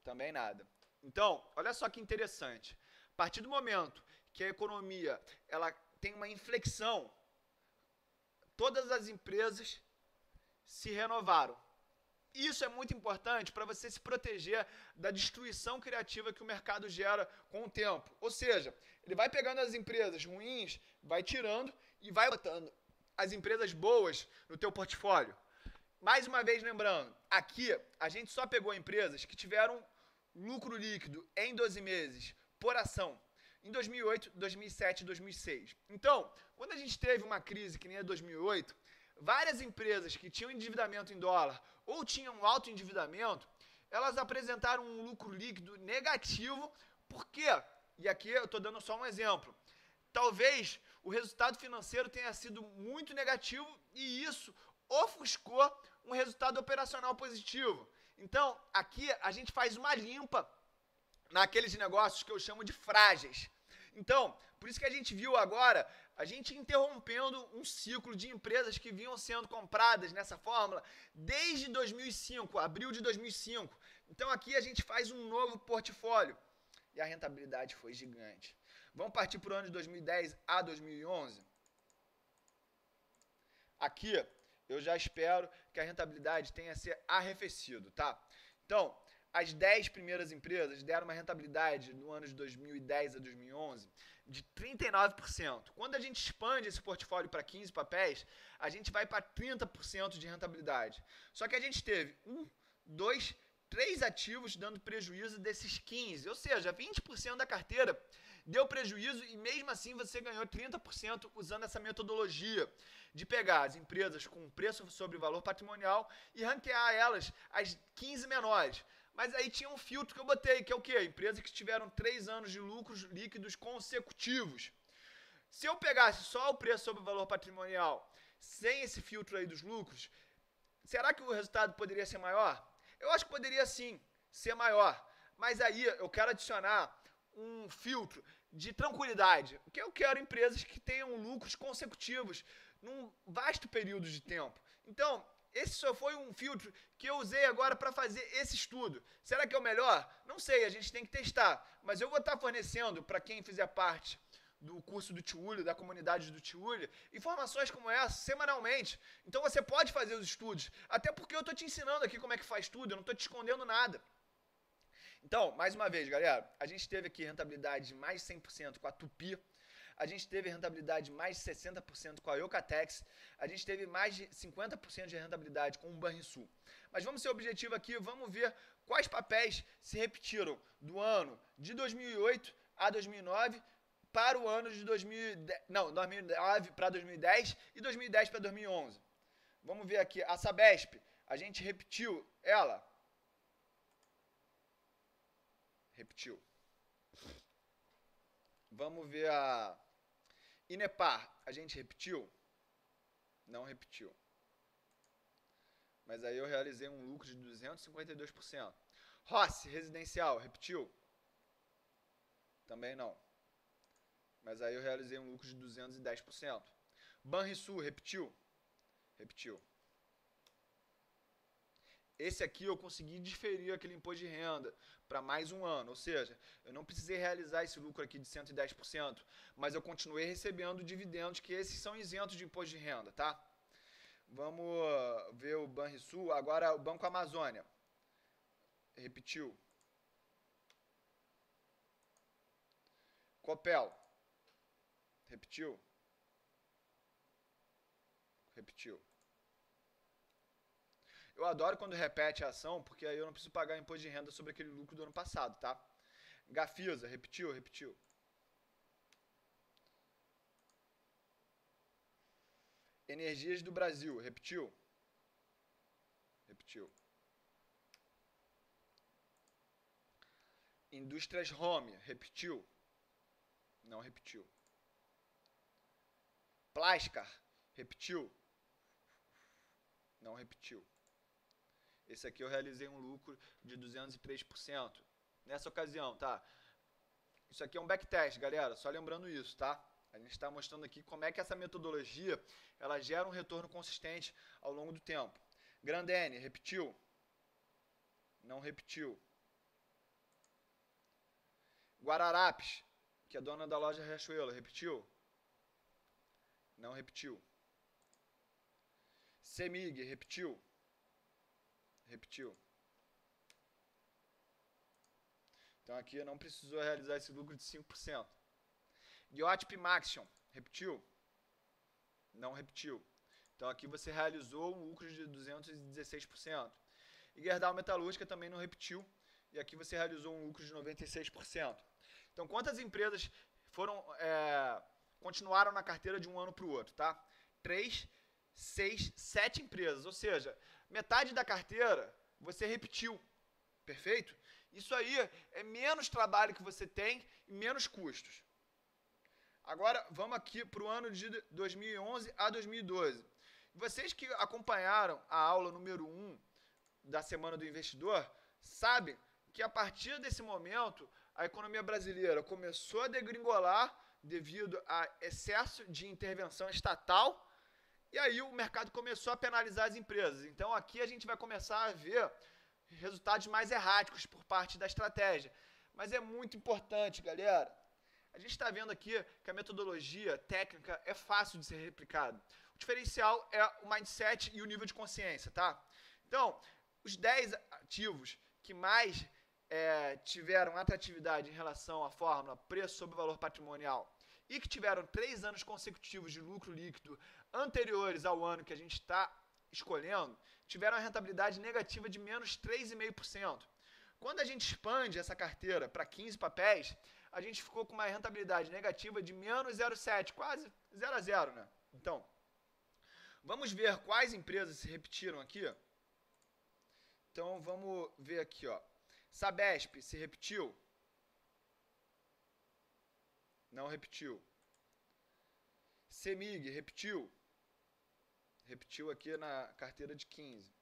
Também nada. Então, olha só que interessante. A partir do momento que a economia ela tem uma inflexão, todas as empresas se renovaram. Isso é muito importante para você se proteger da destruição criativa que o mercado gera com o tempo. Ou seja, ele vai pegando as empresas ruins, vai tirando e vai botando as empresas boas no teu portfólio. Mais uma vez lembrando, aqui a gente só pegou empresas que tiveram lucro líquido em 12 meses por ação em 2008, 2007 e 2006. Então, quando a gente teve uma crise que nem a 2008, várias empresas que tinham endividamento em dólar ou tinham alto endividamento, elas apresentaram um lucro líquido negativo. Por quê? E aqui eu estou dando só um exemplo. Talvez o resultado financeiro tenha sido muito negativo e isso ofuscou um resultado operacional positivo. Então, aqui a gente faz uma limpa naqueles negócios que eu chamo de frágeis. Então, por isso que a gente viu agora, a gente interrompendo um ciclo de empresas que vinham sendo compradas nessa fórmula desde 2005, abril de 2005. Então, aqui a gente faz um novo portfólio e a rentabilidade foi gigante. Vamos partir para o ano de 2010 a 2011? Aqui, eu já espero que a rentabilidade tenha se arrefecido, tá? Então, as 10 primeiras empresas deram uma rentabilidade no ano de 2010 a 2011 de 39%. Quando a gente expande esse portfólio para 15 papéis, a gente vai para 30% de rentabilidade. Só que a gente teve 1, 2, 3 ativos dando prejuízo desses 15, ou seja, 20% da carteira deu prejuízo e mesmo assim você ganhou 30% usando essa metodologia de pegar as empresas com preço sobre valor patrimonial e ranquear elas as 15 menores. Mas aí tinha um filtro que eu botei, que é o quê? Empresas que tiveram 3 anos de lucros líquidos consecutivos. Se eu pegasse só o preço sobre valor patrimonial, sem esse filtro aí dos lucros, será que o resultado poderia ser maior? Eu acho que poderia sim ser maior, mas aí eu quero adicionar um filtro de tranquilidade, porque eu quero empresas que tenham lucros consecutivos num vasto período de tempo. Então, esse só foi um filtro que eu usei agora para fazer esse estudo. Será que é o melhor? Não sei, a gente tem que testar, mas eu vou estar fornecendo para quem fizer parte do curso do Tiúlio, da comunidade do Tiúlio, informações como essa semanalmente. Então você pode fazer os estudos, até porque eu estou te ensinando aqui como é que faz tudo, eu não estou te escondendo nada. Então, mais uma vez, galera, a gente teve aqui rentabilidade de mais de 100% com a Tupi, a gente teve rentabilidade de mais de 60% com a Eucatex, a gente teve mais de 50% de rentabilidade com o Banrisul. Mas vamos ser objetivo aqui, vamos ver quais papéis se repetiram do ano de 2008 a 2009 para o ano de 2010, não, 2009 para 2010 e 2010 para 2011. Vamos ver aqui, a Sabesp, a gente repetiu ela. Repetiu. Vamos ver a Inepar, a gente repetiu? Não repetiu. Mas aí eu realizei um lucro de 252%. Rossi, residencial, repetiu? Também não. Mas aí eu realizei um lucro de 210%. Banrisul, repetiu? Repetiu. Esse aqui eu consegui diferir aquele imposto de renda para mais um ano, ou seja, eu não precisei realizar esse lucro aqui de 110%, mas eu continuei recebendo dividendos que esses são isentos de imposto de renda, tá? Vamos ver o Banrisul, agora o Banco Amazônia. Repetiu. Copel. Repetiu. Repetiu. Eu adoro quando repete a ação, porque aí eu não preciso pagar imposto de renda sobre aquele lucro do ano passado, tá? Gafisa, repetiu, repetiu. Energias do Brasil, repetiu? Repetiu. Indústrias Home, repetiu? Não repetiu. Plascar, repetiu? Não repetiu. Esse aqui eu realizei um lucro de 203%. Nessa ocasião, tá? Isso aqui é um backtest, galera. Só lembrando isso, tá? A gente está mostrando aqui como é que essa metodologia ela gera um retorno consistente ao longo do tempo. Grandene, repetiu? Não repetiu. Guararapes, que é dona da loja Riachuelo, repetiu? Não repetiu. Semig, repetiu? Repetiu. Então aqui não precisou realizar esse lucro de 5%. Giotp Maxion, repetiu? Não repetiu. Então aqui você realizou um lucro de 216%. E Gerdau Metalúrgica também não repetiu. E aqui você realizou um lucro de 96%. Então quantas empresas continuaram na carteira de um ano para o outro, tá? 3, 6, 7 empresas. Ou seja, metade da carteira você repetiu. Perfeito? Isso aí é menos trabalho que você tem e menos custos. Agora, vamos aqui para o ano de 2011 a 2012. Vocês que acompanharam a aula número 1 da Semana do Investidor, sabem que a partir desse momento, a economia brasileira começou a degringolar devido a excesso de intervenção estatal, e aí o mercado começou a penalizar as empresas. Então aqui a gente vai começar a ver resultados mais erráticos por parte da estratégia. Mas é muito importante, galera. A gente está vendo aqui que a metodologia técnica é fácil de ser replicada. O diferencial é o mindset e o nível de consciência, tá? Então, os 10 ativos que mais tiveram atratividade em relação à fórmula preço sobre valor patrimonial e que tiveram 3 anos consecutivos de lucro líquido anteriores ao ano que a gente está escolhendo, tiveram a rentabilidade negativa de menos 3,5%. Quando a gente expande essa carteira para 15 papéis, a gente ficou com uma rentabilidade negativa de menos 0,7, quase 0 a 0, né? Então, vamos ver quais empresas se repetiram aqui. Então, vamos ver aqui, ó. Sabesp se repetiu? Não repetiu. Semig repetiu? Repetiu aqui na carteira de 15.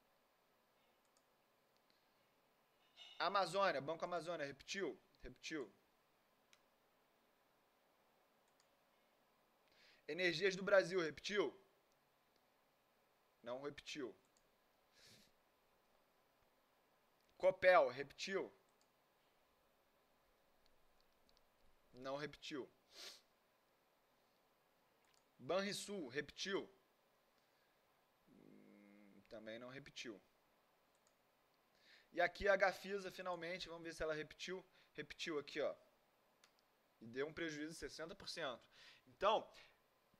Amazônia, Banco Amazônia, repetiu? Repetiu. Energias do Brasil, repetiu? Não repetiu. Copel, repetiu? Não repetiu. Banrisul, repetiu? Também não repetiu. E aqui a Gafisa, finalmente, vamos ver se ela repetiu. Repetiu aqui, ó. E deu um prejuízo de 60%. Então,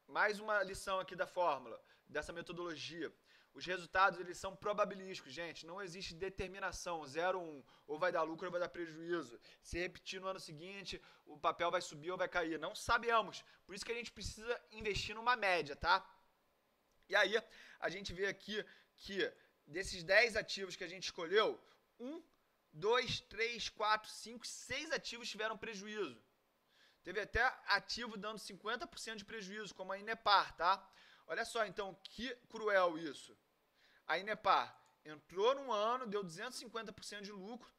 mais uma lição aqui da fórmula, dessa metodologia. Os resultados, eles são probabilísticos, gente. Não existe determinação, 0 ou 1. Ou vai dar lucro ou vai dar prejuízo. Se repetir no ano seguinte, o papel vai subir ou vai cair. Não sabemos. Por isso que a gente precisa investir numa média, tá? E aí, a gente vê aqui que desses 10 ativos que a gente escolheu, 1, 2, 3, 4, 5, 6 ativos tiveram prejuízo. Teve até ativo dando 50% de prejuízo, como a Inepar, tá? Olha só, então, que cruel isso. A Inepar entrou num ano, deu 250% de lucro,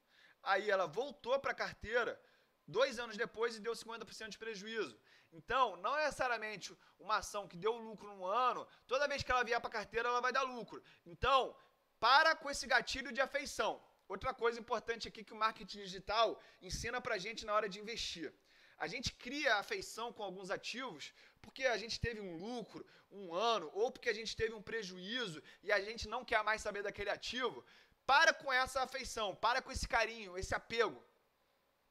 aí ela voltou para a carteira 2 anos depois e deu 50% de prejuízo. Então, não é necessariamente uma ação que deu lucro num ano, toda vez que ela vier para a carteira, ela vai dar lucro. Então, para com esse gatilho de afeição. Outra coisa importante aqui que o marketing digital ensina para a gente na hora de investir. A gente cria afeição com alguns ativos porque a gente teve um lucro, um ano, ou porque a gente teve um prejuízo e a gente não quer mais saber daquele ativo. Para com essa afeição, para com esse carinho, esse apego.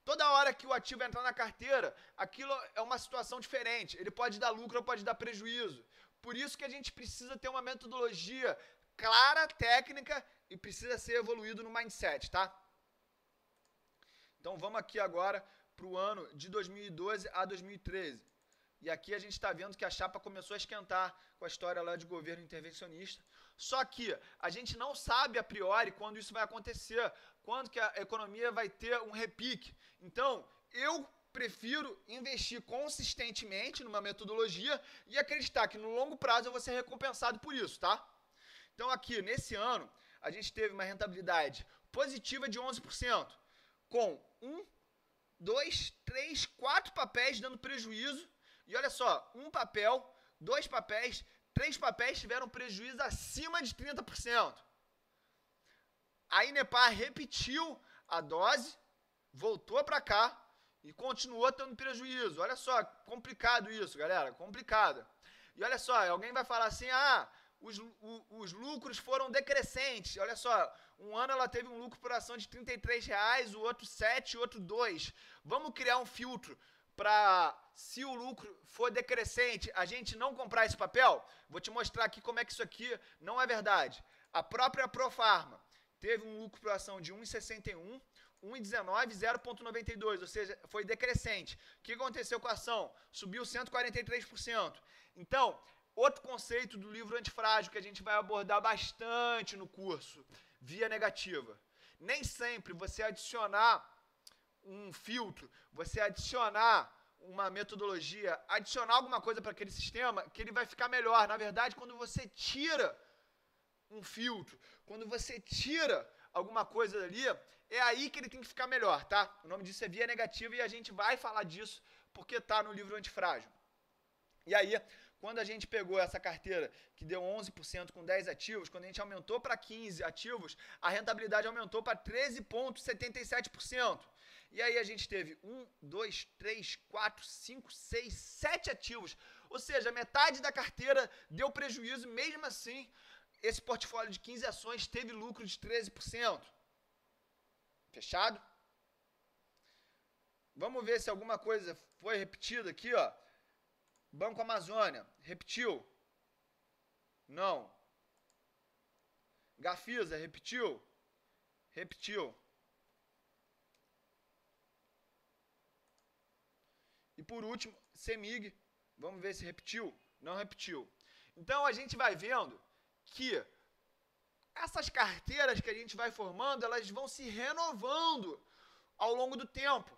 Toda hora que o ativo entrar na carteira, aquilo é uma situação diferente. Ele pode dar lucro ou pode dar prejuízo. Por isso que a gente precisa ter uma metodologia clara, técnica e precisa ser evoluído no mindset, tá? Então vamos aqui agora para o ano de 2012 a 2013. E aqui a gente está vendo que a chapa começou a esquentar com a história lá de governo intervencionista. Só que a gente não sabe a priori quando isso vai acontecer, quando que a economia vai ter um repique. Então, eu prefiro investir consistentemente numa metodologia e acreditar que no longo prazo eu vou ser recompensado por isso, tá? Então aqui, nesse ano, a gente teve uma rentabilidade positiva de 11%, com 1, 2, 3, 4 papéis dando prejuízo. E olha só, 1 papel, 2 papéis, 3 papéis tiveram prejuízo acima de 30%. A Inepar repetiu a dose, voltou para cá e continuou tendo prejuízo. Olha só, complicado isso, galera, complicado. E olha só, alguém vai falar assim, os lucros foram decrescentes. Olha só, um ano ela teve um lucro por ação de R$33, o outro 7, o outro 2. Vamos criar um filtro para, se o lucro for decrescente, a gente não comprar esse papel? Vou te mostrar aqui como é que isso aqui não é verdade. A própria Profarma teve um lucro por ação de 1,61, 1,19, 0,92, ou seja, foi decrescente. O que aconteceu com a ação? Subiu 143%. Então, outro conceito do livro Antifrágil que a gente vai abordar bastante no curso, via negativa. Nem sempre você adicionar um filtro, você adicionar uma metodologia, adicionar alguma coisa para aquele sistema, que ele vai ficar melhor. Na verdade, quando você tira um filtro, quando você tira alguma coisa dali, é aí que ele tem que ficar melhor, tá? O nome disso é via negativa e a gente vai falar disso porque tá no livro Antifrágil. E aí, quando a gente pegou essa carteira que deu 11% com 10 ativos, quando a gente aumentou para 15 ativos, a rentabilidade aumentou para 13,77%. E aí a gente teve 1, 2, 3, 4, 5, 6, 7 ativos. Ou seja, metade da carteira deu prejuízo, mesmo assim, esse portfólio de 15 ações teve lucro de 13%. Fechado? Vamos ver se alguma coisa foi repetida aqui, ó. Banco Amazônia, repetiu? Não. Gafisa, repetiu? Repetiu. E por último, Semig, vamos ver se repetiu? Não repetiu. Então a gente vai vendo que essas carteiras que a gente vai formando, elas vão se renovando ao longo do tempo.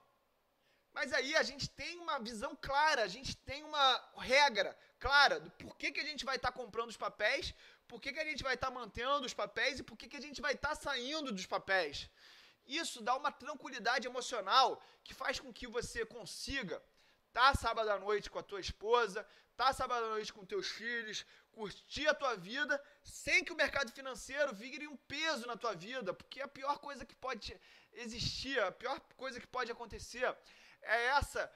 Mas aí a gente tem uma visão clara, a gente tem uma regra clara do porquê que a gente vai estar comprando os papéis, porquê que a gente vai estar mantendo os papéis e porquê que a gente vai estar saindo dos papéis. Isso dá uma tranquilidade emocional que faz com que você consiga tá sábado à noite com a tua esposa, tá sábado à noite com teus filhos, curtir a tua vida sem que o mercado financeiro vire um peso na tua vida, porque a pior coisa que pode existir, a pior coisa que pode acontecer é essa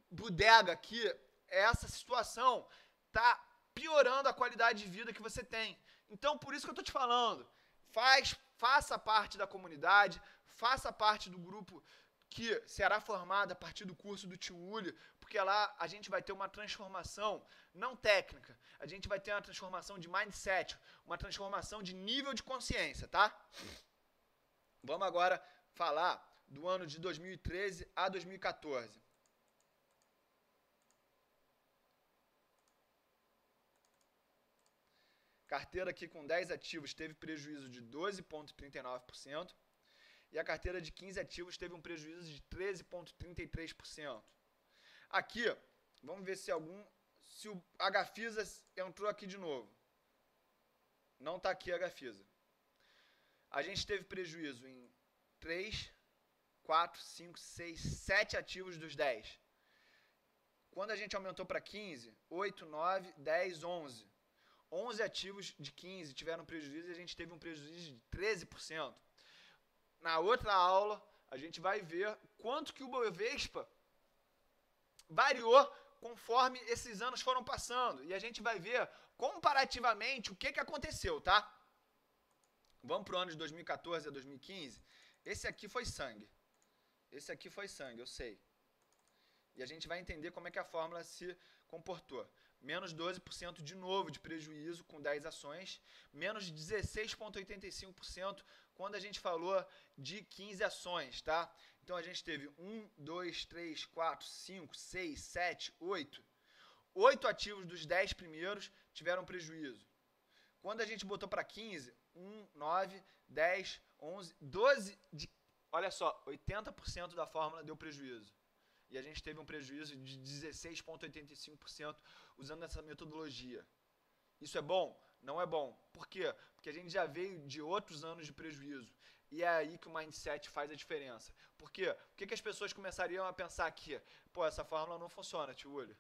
bodega aqui, é essa situação tá piorando a qualidade de vida que você tem. Então, por isso que eu tô te falando, faça parte da comunidade, faça parte do grupo que será formado a partir do curso do Tio Uli, porque lá a gente vai ter uma transformação não técnica, a gente vai ter uma transformação de mindset, uma transformação de nível de consciência, tá? Vamos agora falar do ano de 2013 a 2014. Carteira aqui com 10 ativos teve prejuízo de 12,39%. E a carteira de 15 ativos teve um prejuízo de 13,33%. Aqui, vamos ver se o HFISA entrou aqui de novo. Não está aqui a HFISA. A gente teve prejuízo em 3, 4, 5, 6, 7 ativos dos 10. Quando a gente aumentou para 15, 8, 9, 10, 11. 11 ativos de 15 tiveram prejuízo e a gente teve um prejuízo de 13%. Na outra aula, a gente vai ver quanto que o Bovespa variou conforme esses anos foram passando. E a gente vai ver comparativamente o que aconteceu, tá? Vamos para o ano de 2014 a 2015. Esse aqui foi sangue. Esse aqui foi sangue, eu sei. E a gente vai entender como é que a fórmula se comportou. Menos 12% de novo de prejuízo com 10 ações. Menos 16,85% quando a gente falou de 15 ações, tá? Então a gente teve 1, 2, 3, 4, 5, 6, 7, 8. 8 ativos dos 10 primeiros tiveram prejuízo. Quando a gente botou para 15, 1, 9, 10, 11, 12 de... Olha só, 80% da fórmula deu prejuízo. E a gente teve um prejuízo de 16,85% usando essa metodologia. Isso é bom? Não é bom. Por quê? Porque a gente já veio de outros anos de prejuízo. E é aí que o mindset faz a diferença. Por quê? Por que as pessoas começariam a pensar aqui? Pô, essa fórmula não funciona, tio Uli.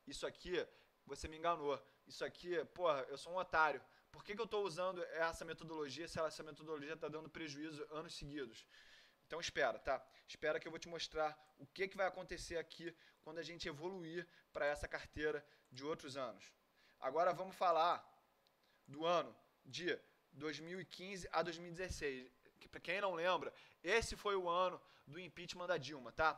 Isso aqui, você me enganou. Isso aqui, porra, eu sou um otário. Por que eu estou usando essa metodologia se essa metodologia está dando prejuízo anos seguidos? Então espera, tá? Espera que eu vou te mostrar o que vai acontecer aqui quando a gente evoluir para essa carteira de outros anos. Agora vamos falar do ano de 2015 a 2016. Para quem não lembra, esse foi o ano do impeachment da Dilma, tá?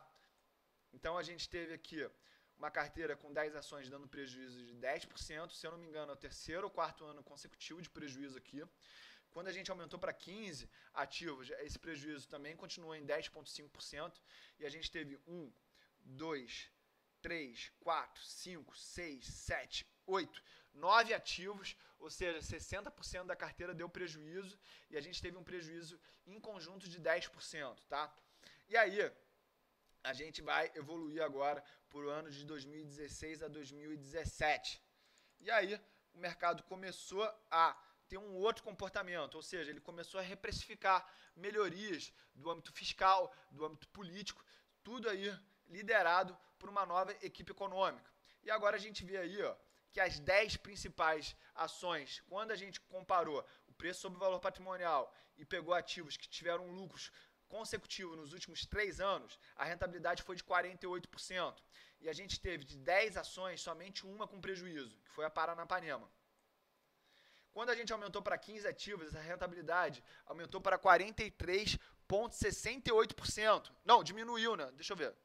Então a gente teve aqui uma carteira com 10 ações dando prejuízo de 10%, se eu não me engano é o terceiro ou quarto ano consecutivo de prejuízo aqui. Quando a gente aumentou para 15 ativos, esse prejuízo também continuou em 10,5%. E a gente teve 1, 2, 3, 4, 5, 6, 7, 8, 9 ativos, ou seja, 60% da carteira deu prejuízo e a gente teve um prejuízo em conjunto de 10%, tá? E aí, a gente vai evoluir agora para o ano de 2016 a 2017. E aí, o mercado começou a ter um outro comportamento, ou seja, ele começou a reprecificar melhorias do âmbito fiscal, do âmbito político, tudo aí liderado por uma nova equipe econômica. E agora a gente vê aí, ó, que as 10 principais ações, quando a gente comparou o preço sobre o valor patrimonial e pegou ativos que tiveram lucros consecutivos nos últimos 3 anos, a rentabilidade foi de 48%. E a gente teve de 10 ações, somente uma com prejuízo, que foi a Paranapanema. Quando a gente aumentou para 15 ativos, a rentabilidade aumentou para 43,68%. Não, diminuiu, né? Deixa eu ver.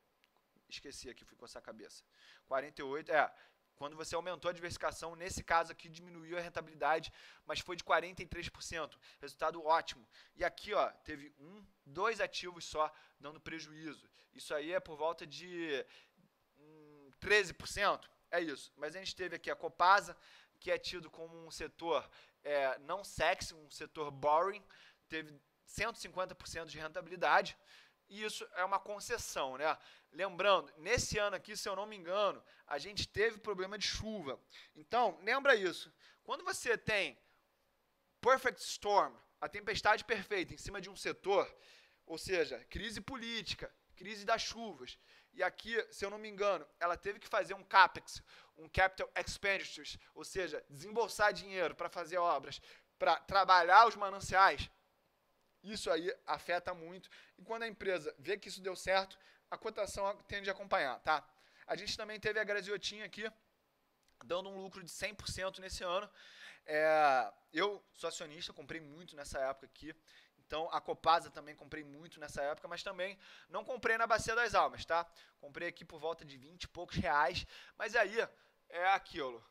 Esqueci aqui, fui coçar a cabeça. 48, quando você aumentou a diversificação, nesse caso aqui diminuiu a rentabilidade, mas foi de 43%. Resultado ótimo. E aqui, ó, teve 2 ativos só dando prejuízo. Isso aí é por volta de 13%. É isso. Mas a gente teve aqui a Copasa, que é tido como um setor não sexy, um setor boring, teve 150% de rentabilidade, e isso é uma concessão, né? Lembrando, nesse ano aqui, se eu não me engano, a gente teve problema de chuva. Então, lembra isso. Quando você tem perfect storm, a tempestade perfeita em cima de um setor, ou seja, crise política, crise das chuvas. E aqui, se eu não me engano, ela teve que fazer um CAPEX, um Capital Expenditures, ou seja, desembolsar dinheiro para fazer obras, para trabalhar os mananciais. Isso aí afeta muito. E quando a empresa vê que isso deu certo, a cotação tende a acompanhar, tá? A gente também teve a Graziotin aqui, dando um lucro de 100% nesse ano. Eu sou acionista, comprei muito nessa época aqui. Então, a Copasa também comprei muito nessa época, mas também não comprei na Bacia das Almas, tá? Comprei aqui por volta de 20 e poucos reais. Mas aí é aquilo.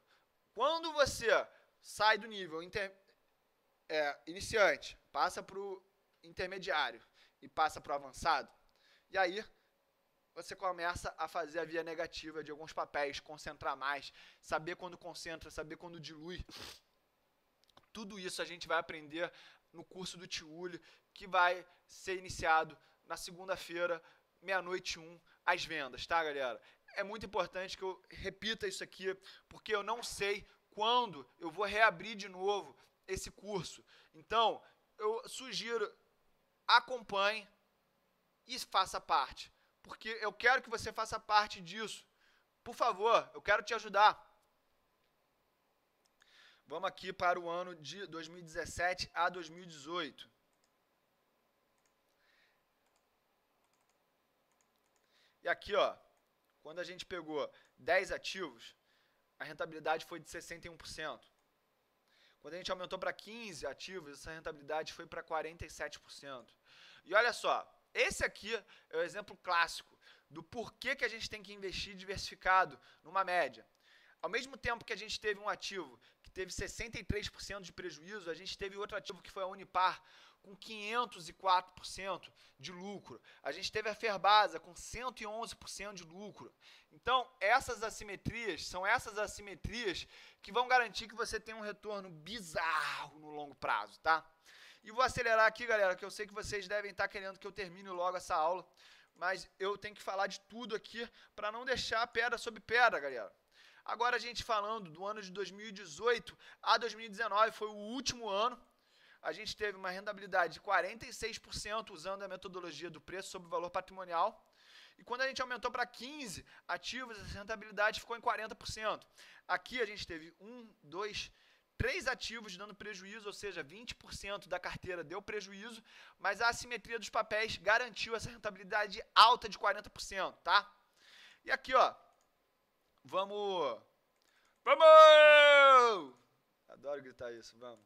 Quando você sai do nível iniciante, passa para o intermediário e passa para o avançado, e aí você começa a fazer a via negativa de alguns papéis, concentrar mais, saber quando concentra, saber quando dilui. Tudo isso a gente vai aprender no curso do Tiúlio, que vai ser iniciado na segunda-feira, 00:01, às vendas, tá, galera? É muito importante que eu repita isso aqui, porque eu não sei quando eu vou reabrir de novo esse curso. Então, eu sugiro, acompanhe e faça parte, porque eu quero que você faça parte disso. Por favor, eu quero te ajudar. Vamos aqui para o ano de 2017 a 2018. E aqui, ó, quando a gente pegou 10 ativos, a rentabilidade foi de 61%. Quando a gente aumentou para 15 ativos, essa rentabilidade foi para 47%. E olha só, esse aqui é o exemplo clássico do porquê que a gente tem que investir diversificado numa média. Ao mesmo tempo que a gente teve um ativo que teve 63% de prejuízo, a gente teve outro ativo que foi a Unipar com 504% de lucro. A gente teve a Ferbasa com 111% de lucro. Então, essas assimetrias são essas assimetrias que vão garantir que você tenha um retorno bizarro no longo prazo, tá? E vou acelerar aqui, galera, que eu sei que vocês devem estar querendo que eu termine logo essa aula, mas eu tenho que falar de tudo aqui para não deixar pedra sobre pedra, galera. Agora a gente falando do ano de 2018 a 2019, foi o último ano. A gente teve uma rentabilidade de 46% usando a metodologia do preço sobre o valor patrimonial. E quando a gente aumentou para 15 ativos, essa rentabilidade ficou em 40%. Aqui a gente teve 3 ativos dando prejuízo, ou seja, 20% da carteira deu prejuízo, mas a assimetria dos papéis garantiu essa rentabilidade alta de 40%, tá? E aqui, ó, vamos! Adoro gritar isso, vamos.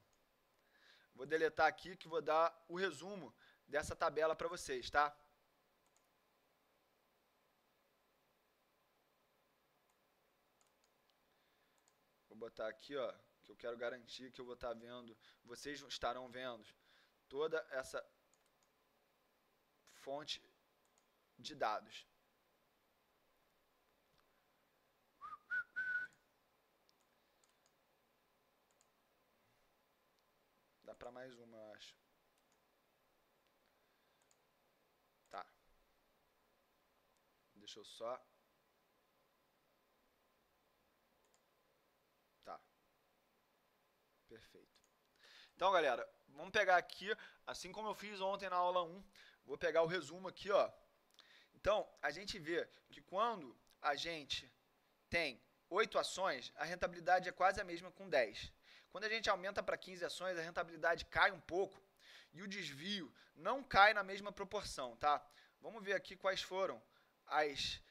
Vou deletar aqui que vou dar o resumo dessa tabela para vocês, tá? Vou botar aqui, ó, que eu quero garantir que eu vou estar vendo, vocês estarão vendo toda essa fonte de dados. Dá para mais uma, eu acho. Tá. Deixa eu só... Tá. Perfeito. Então, galera, vamos pegar aqui, assim como eu fiz ontem na aula 1, vou pegar o resumo aqui, ó. Então, a gente vê que quando a gente tem 8 ações, a rentabilidade é quase a mesma com 10. Quando a gente aumenta para 15 ações, a rentabilidade cai um pouco e o desvio não cai na mesma proporção, tá? Vamos ver aqui quais foram as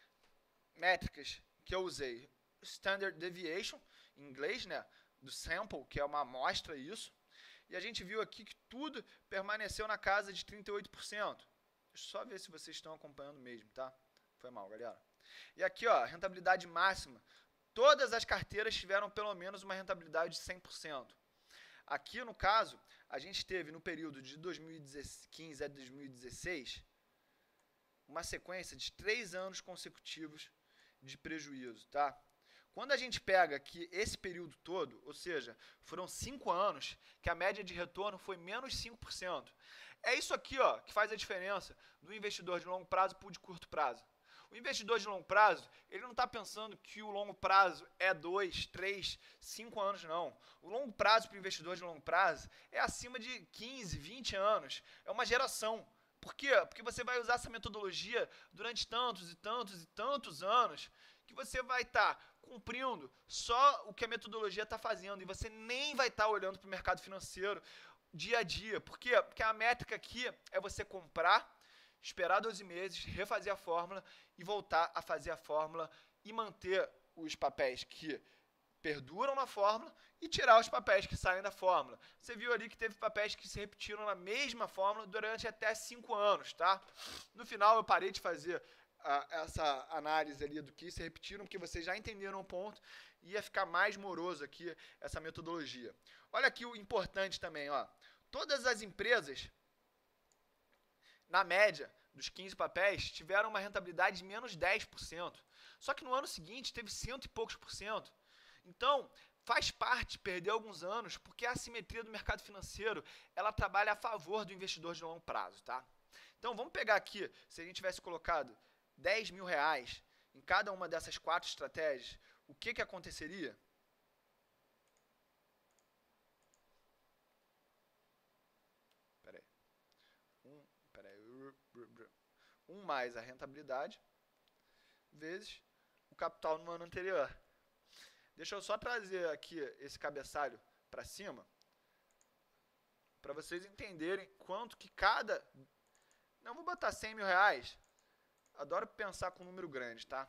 métricas que eu usei. Standard Deviation, em inglês, né? Do sample, que é uma amostra, isso. E a gente viu aqui que tudo permaneceu na casa de 38%. Deixa eu só ver se vocês estão acompanhando mesmo, tá? Foi mal, galera. E aqui, ó, rentabilidade máxima. Todas as carteiras tiveram pelo menos uma rentabilidade de 100%. Aqui, no caso, a gente teve no período de 2015 a 2016 uma sequência de 3 anos consecutivos de prejuízo, tá? Quando a gente pega aqui esse período todo, ou seja, foram 5 anos que a média de retorno foi menos 5%. É isso aqui, ó, que faz a diferença do investidor de longo prazo para o de curto prazo. O investidor de longo prazo, ele não está pensando que o longo prazo é 2, 3, 5 anos, não. O longo prazo para o investidor de longo prazo é acima de 15, 20 anos. É uma geração. Por quê? Porque você vai usar essa metodologia durante tantos e tantos e tantos anos que você vai estar cumprindo só o que a metodologia está fazendo e você nem vai estar olhando para o mercado financeiro dia a dia. Por quê? Porque a métrica aqui é você comprar, esperar 12 meses, refazer a fórmula e voltar a fazer a fórmula e manter os papéis que perduram na fórmula e tirar os papéis que saem da fórmula. Você viu ali que teve papéis que se repetiram na mesma fórmula durante até 5 anos, tá? No final eu parei de fazer essa análise ali do que se repetiram, porque vocês já entenderam o ponto e ia ficar mais moroso aqui essa metodologia. Olha aqui o importante também, ó. Todas as empresas, na média dos 15 papéis, tiveram uma rentabilidade de menos 10%. Só que no ano seguinte teve 100 e poucos por cento. Então, faz parte perder alguns anos, porque a assimetria do mercado financeiro, ela trabalha a favor do investidor de longo prazo, tá? Então, vamos pegar aqui, se a gente tivesse colocado 10 mil reais em cada uma dessas 4 estratégias, o que aconteceria? Um mais a rentabilidade, vezes o capital no ano anterior. Deixa eu só trazer aqui esse cabeçalho para cima, para vocês entenderem quanto que cada... Não, vou botar 100 mil reais. Adoro pensar com um número grande, tá?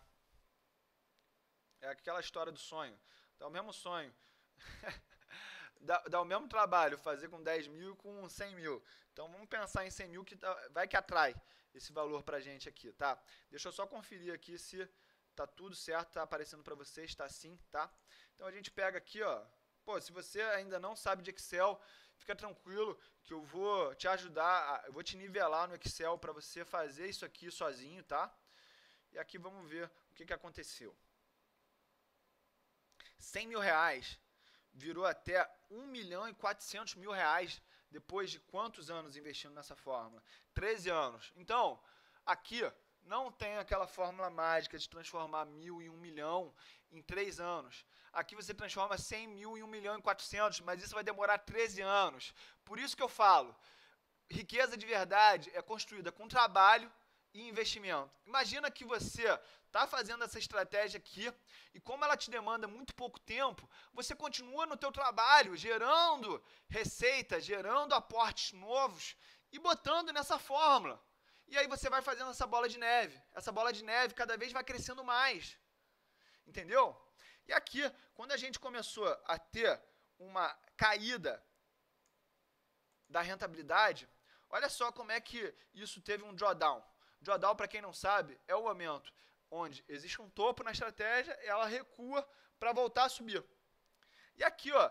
É aquela história do sonho. Dá o mesmo sonho. dá o mesmo trabalho fazer com 10 mil e com 100 mil. Então vamos pensar em 100 mil que vai que atrai esse valor pra gente aqui, tá? Deixa eu só conferir aqui se tá tudo certo, tá aparecendo pra vocês, tá sim, tá? Então a gente pega aqui, ó. Pô, se você ainda não sabe de Excel, fica tranquilo que eu vou te ajudar, eu vou te nivelar no Excel para você fazer isso aqui sozinho, tá? E aqui vamos ver o que aconteceu. 100 mil reais virou até 1 milhão e 400 mil reais depois de quantos anos investindo nessa fórmula? 13 anos. Então, aqui não tem aquela fórmula mágica de transformar 1.000 em 1 milhão em 3 anos. Aqui você transforma 100 mil em 1 milhão e 400, mas isso vai demorar 13 anos. Por isso que eu falo, riqueza de verdade é construída com trabalho e investimento. Imagina que você está fazendo essa estratégia aqui e como ela te demanda muito pouco tempo, você continua no teu trabalho, gerando receitas, gerando aportes novos e botando nessa fórmula. E aí você vai fazendo essa bola de neve. Essa bola de neve cada vez vai crescendo mais. Entendeu? E aqui, quando a gente começou a ter uma caída da rentabilidade, olha só como é que isso teve um drawdown. Drawdown, para quem não sabe, é o momento onde existe um topo na estratégia e ela recua para voltar a subir. E aqui, ó,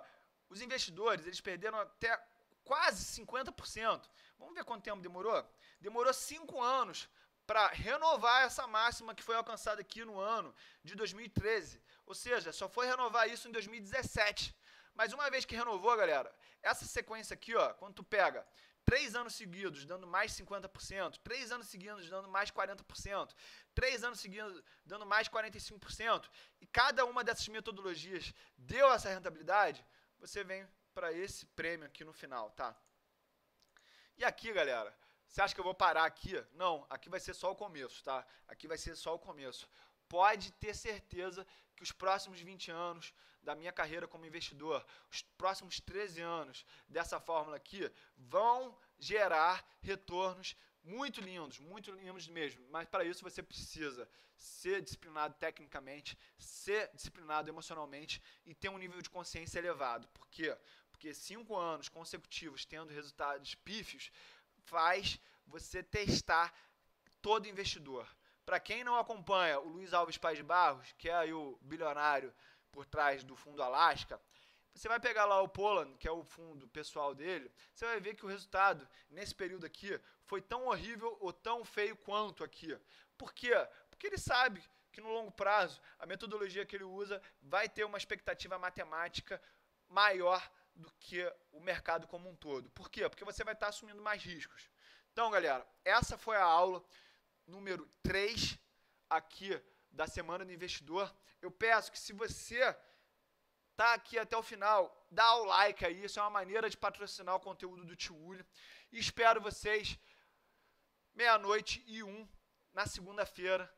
os investidores, eles perderam até quase 50%. Vamos ver quanto tempo demorou? Demorou 5 anos para renovar essa máxima que foi alcançada aqui no ano de 2013. Ou seja, só foi renovar isso em 2017. Mas uma vez que renovou, galera, essa sequência aqui, ó, quando tu pega 3 anos seguidos dando mais 50%, 3 anos seguidos dando mais 40%, 3 anos seguidos dando mais 45%, e cada uma dessas metodologias deu essa rentabilidade, você vem para esse prêmio aqui no final, tá? E aqui, galera, você acha que eu vou parar aqui? Não, aqui vai ser só o começo, tá? Aqui vai ser só o começo. Pode ter certeza que os próximos 20 anos da minha carreira como investidor, os próximos 13 anos dessa fórmula aqui, vão gerar retornos muito lindos mesmo. Mas para isso você precisa ser disciplinado tecnicamente, ser disciplinado emocionalmente e ter um nível de consciência elevado. Por quê? Porque 5 anos consecutivos tendo resultados pífios faz você testar todo investidor. Para quem não acompanha o Luiz Alves Paz de Barros, que é aí o bilionário por trás do fundo Alaska, você vai pegar lá o Poland, que é o fundo pessoal dele, você vai ver que o resultado nesse período aqui foi tão horrível ou tão feio quanto aqui. Por quê? Porque ele sabe que no longo prazo a metodologia que ele usa vai ter uma expectativa matemática maior do que o mercado como um todo. Por quê? Porque você vai estar assumindo mais riscos. Então, galera, essa foi a aula número 3 aqui da Semana do Investidor. Eu peço que se você tá aqui até o final, dá o like aí, isso é uma maneira de patrocinar o conteúdo do Tio Uli. E espero vocês meia-noite e 1 na segunda-feira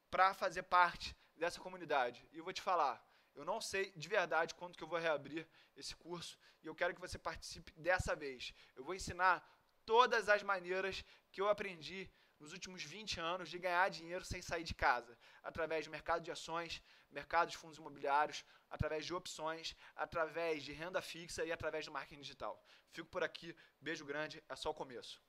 para fazer parte dessa comunidade. E eu vou te falar, eu não sei de verdade quando que eu vou reabrir esse curso e eu quero que você participe dessa vez. Eu vou ensinar todas as maneiras que eu aprendi nos últimos 20 anos de ganhar dinheiro sem sair de casa, através do mercado de ações, mercado de fundos imobiliários, através de opções, através de renda fixa e através do marketing digital. Fico por aqui, beijo grande, é só o começo.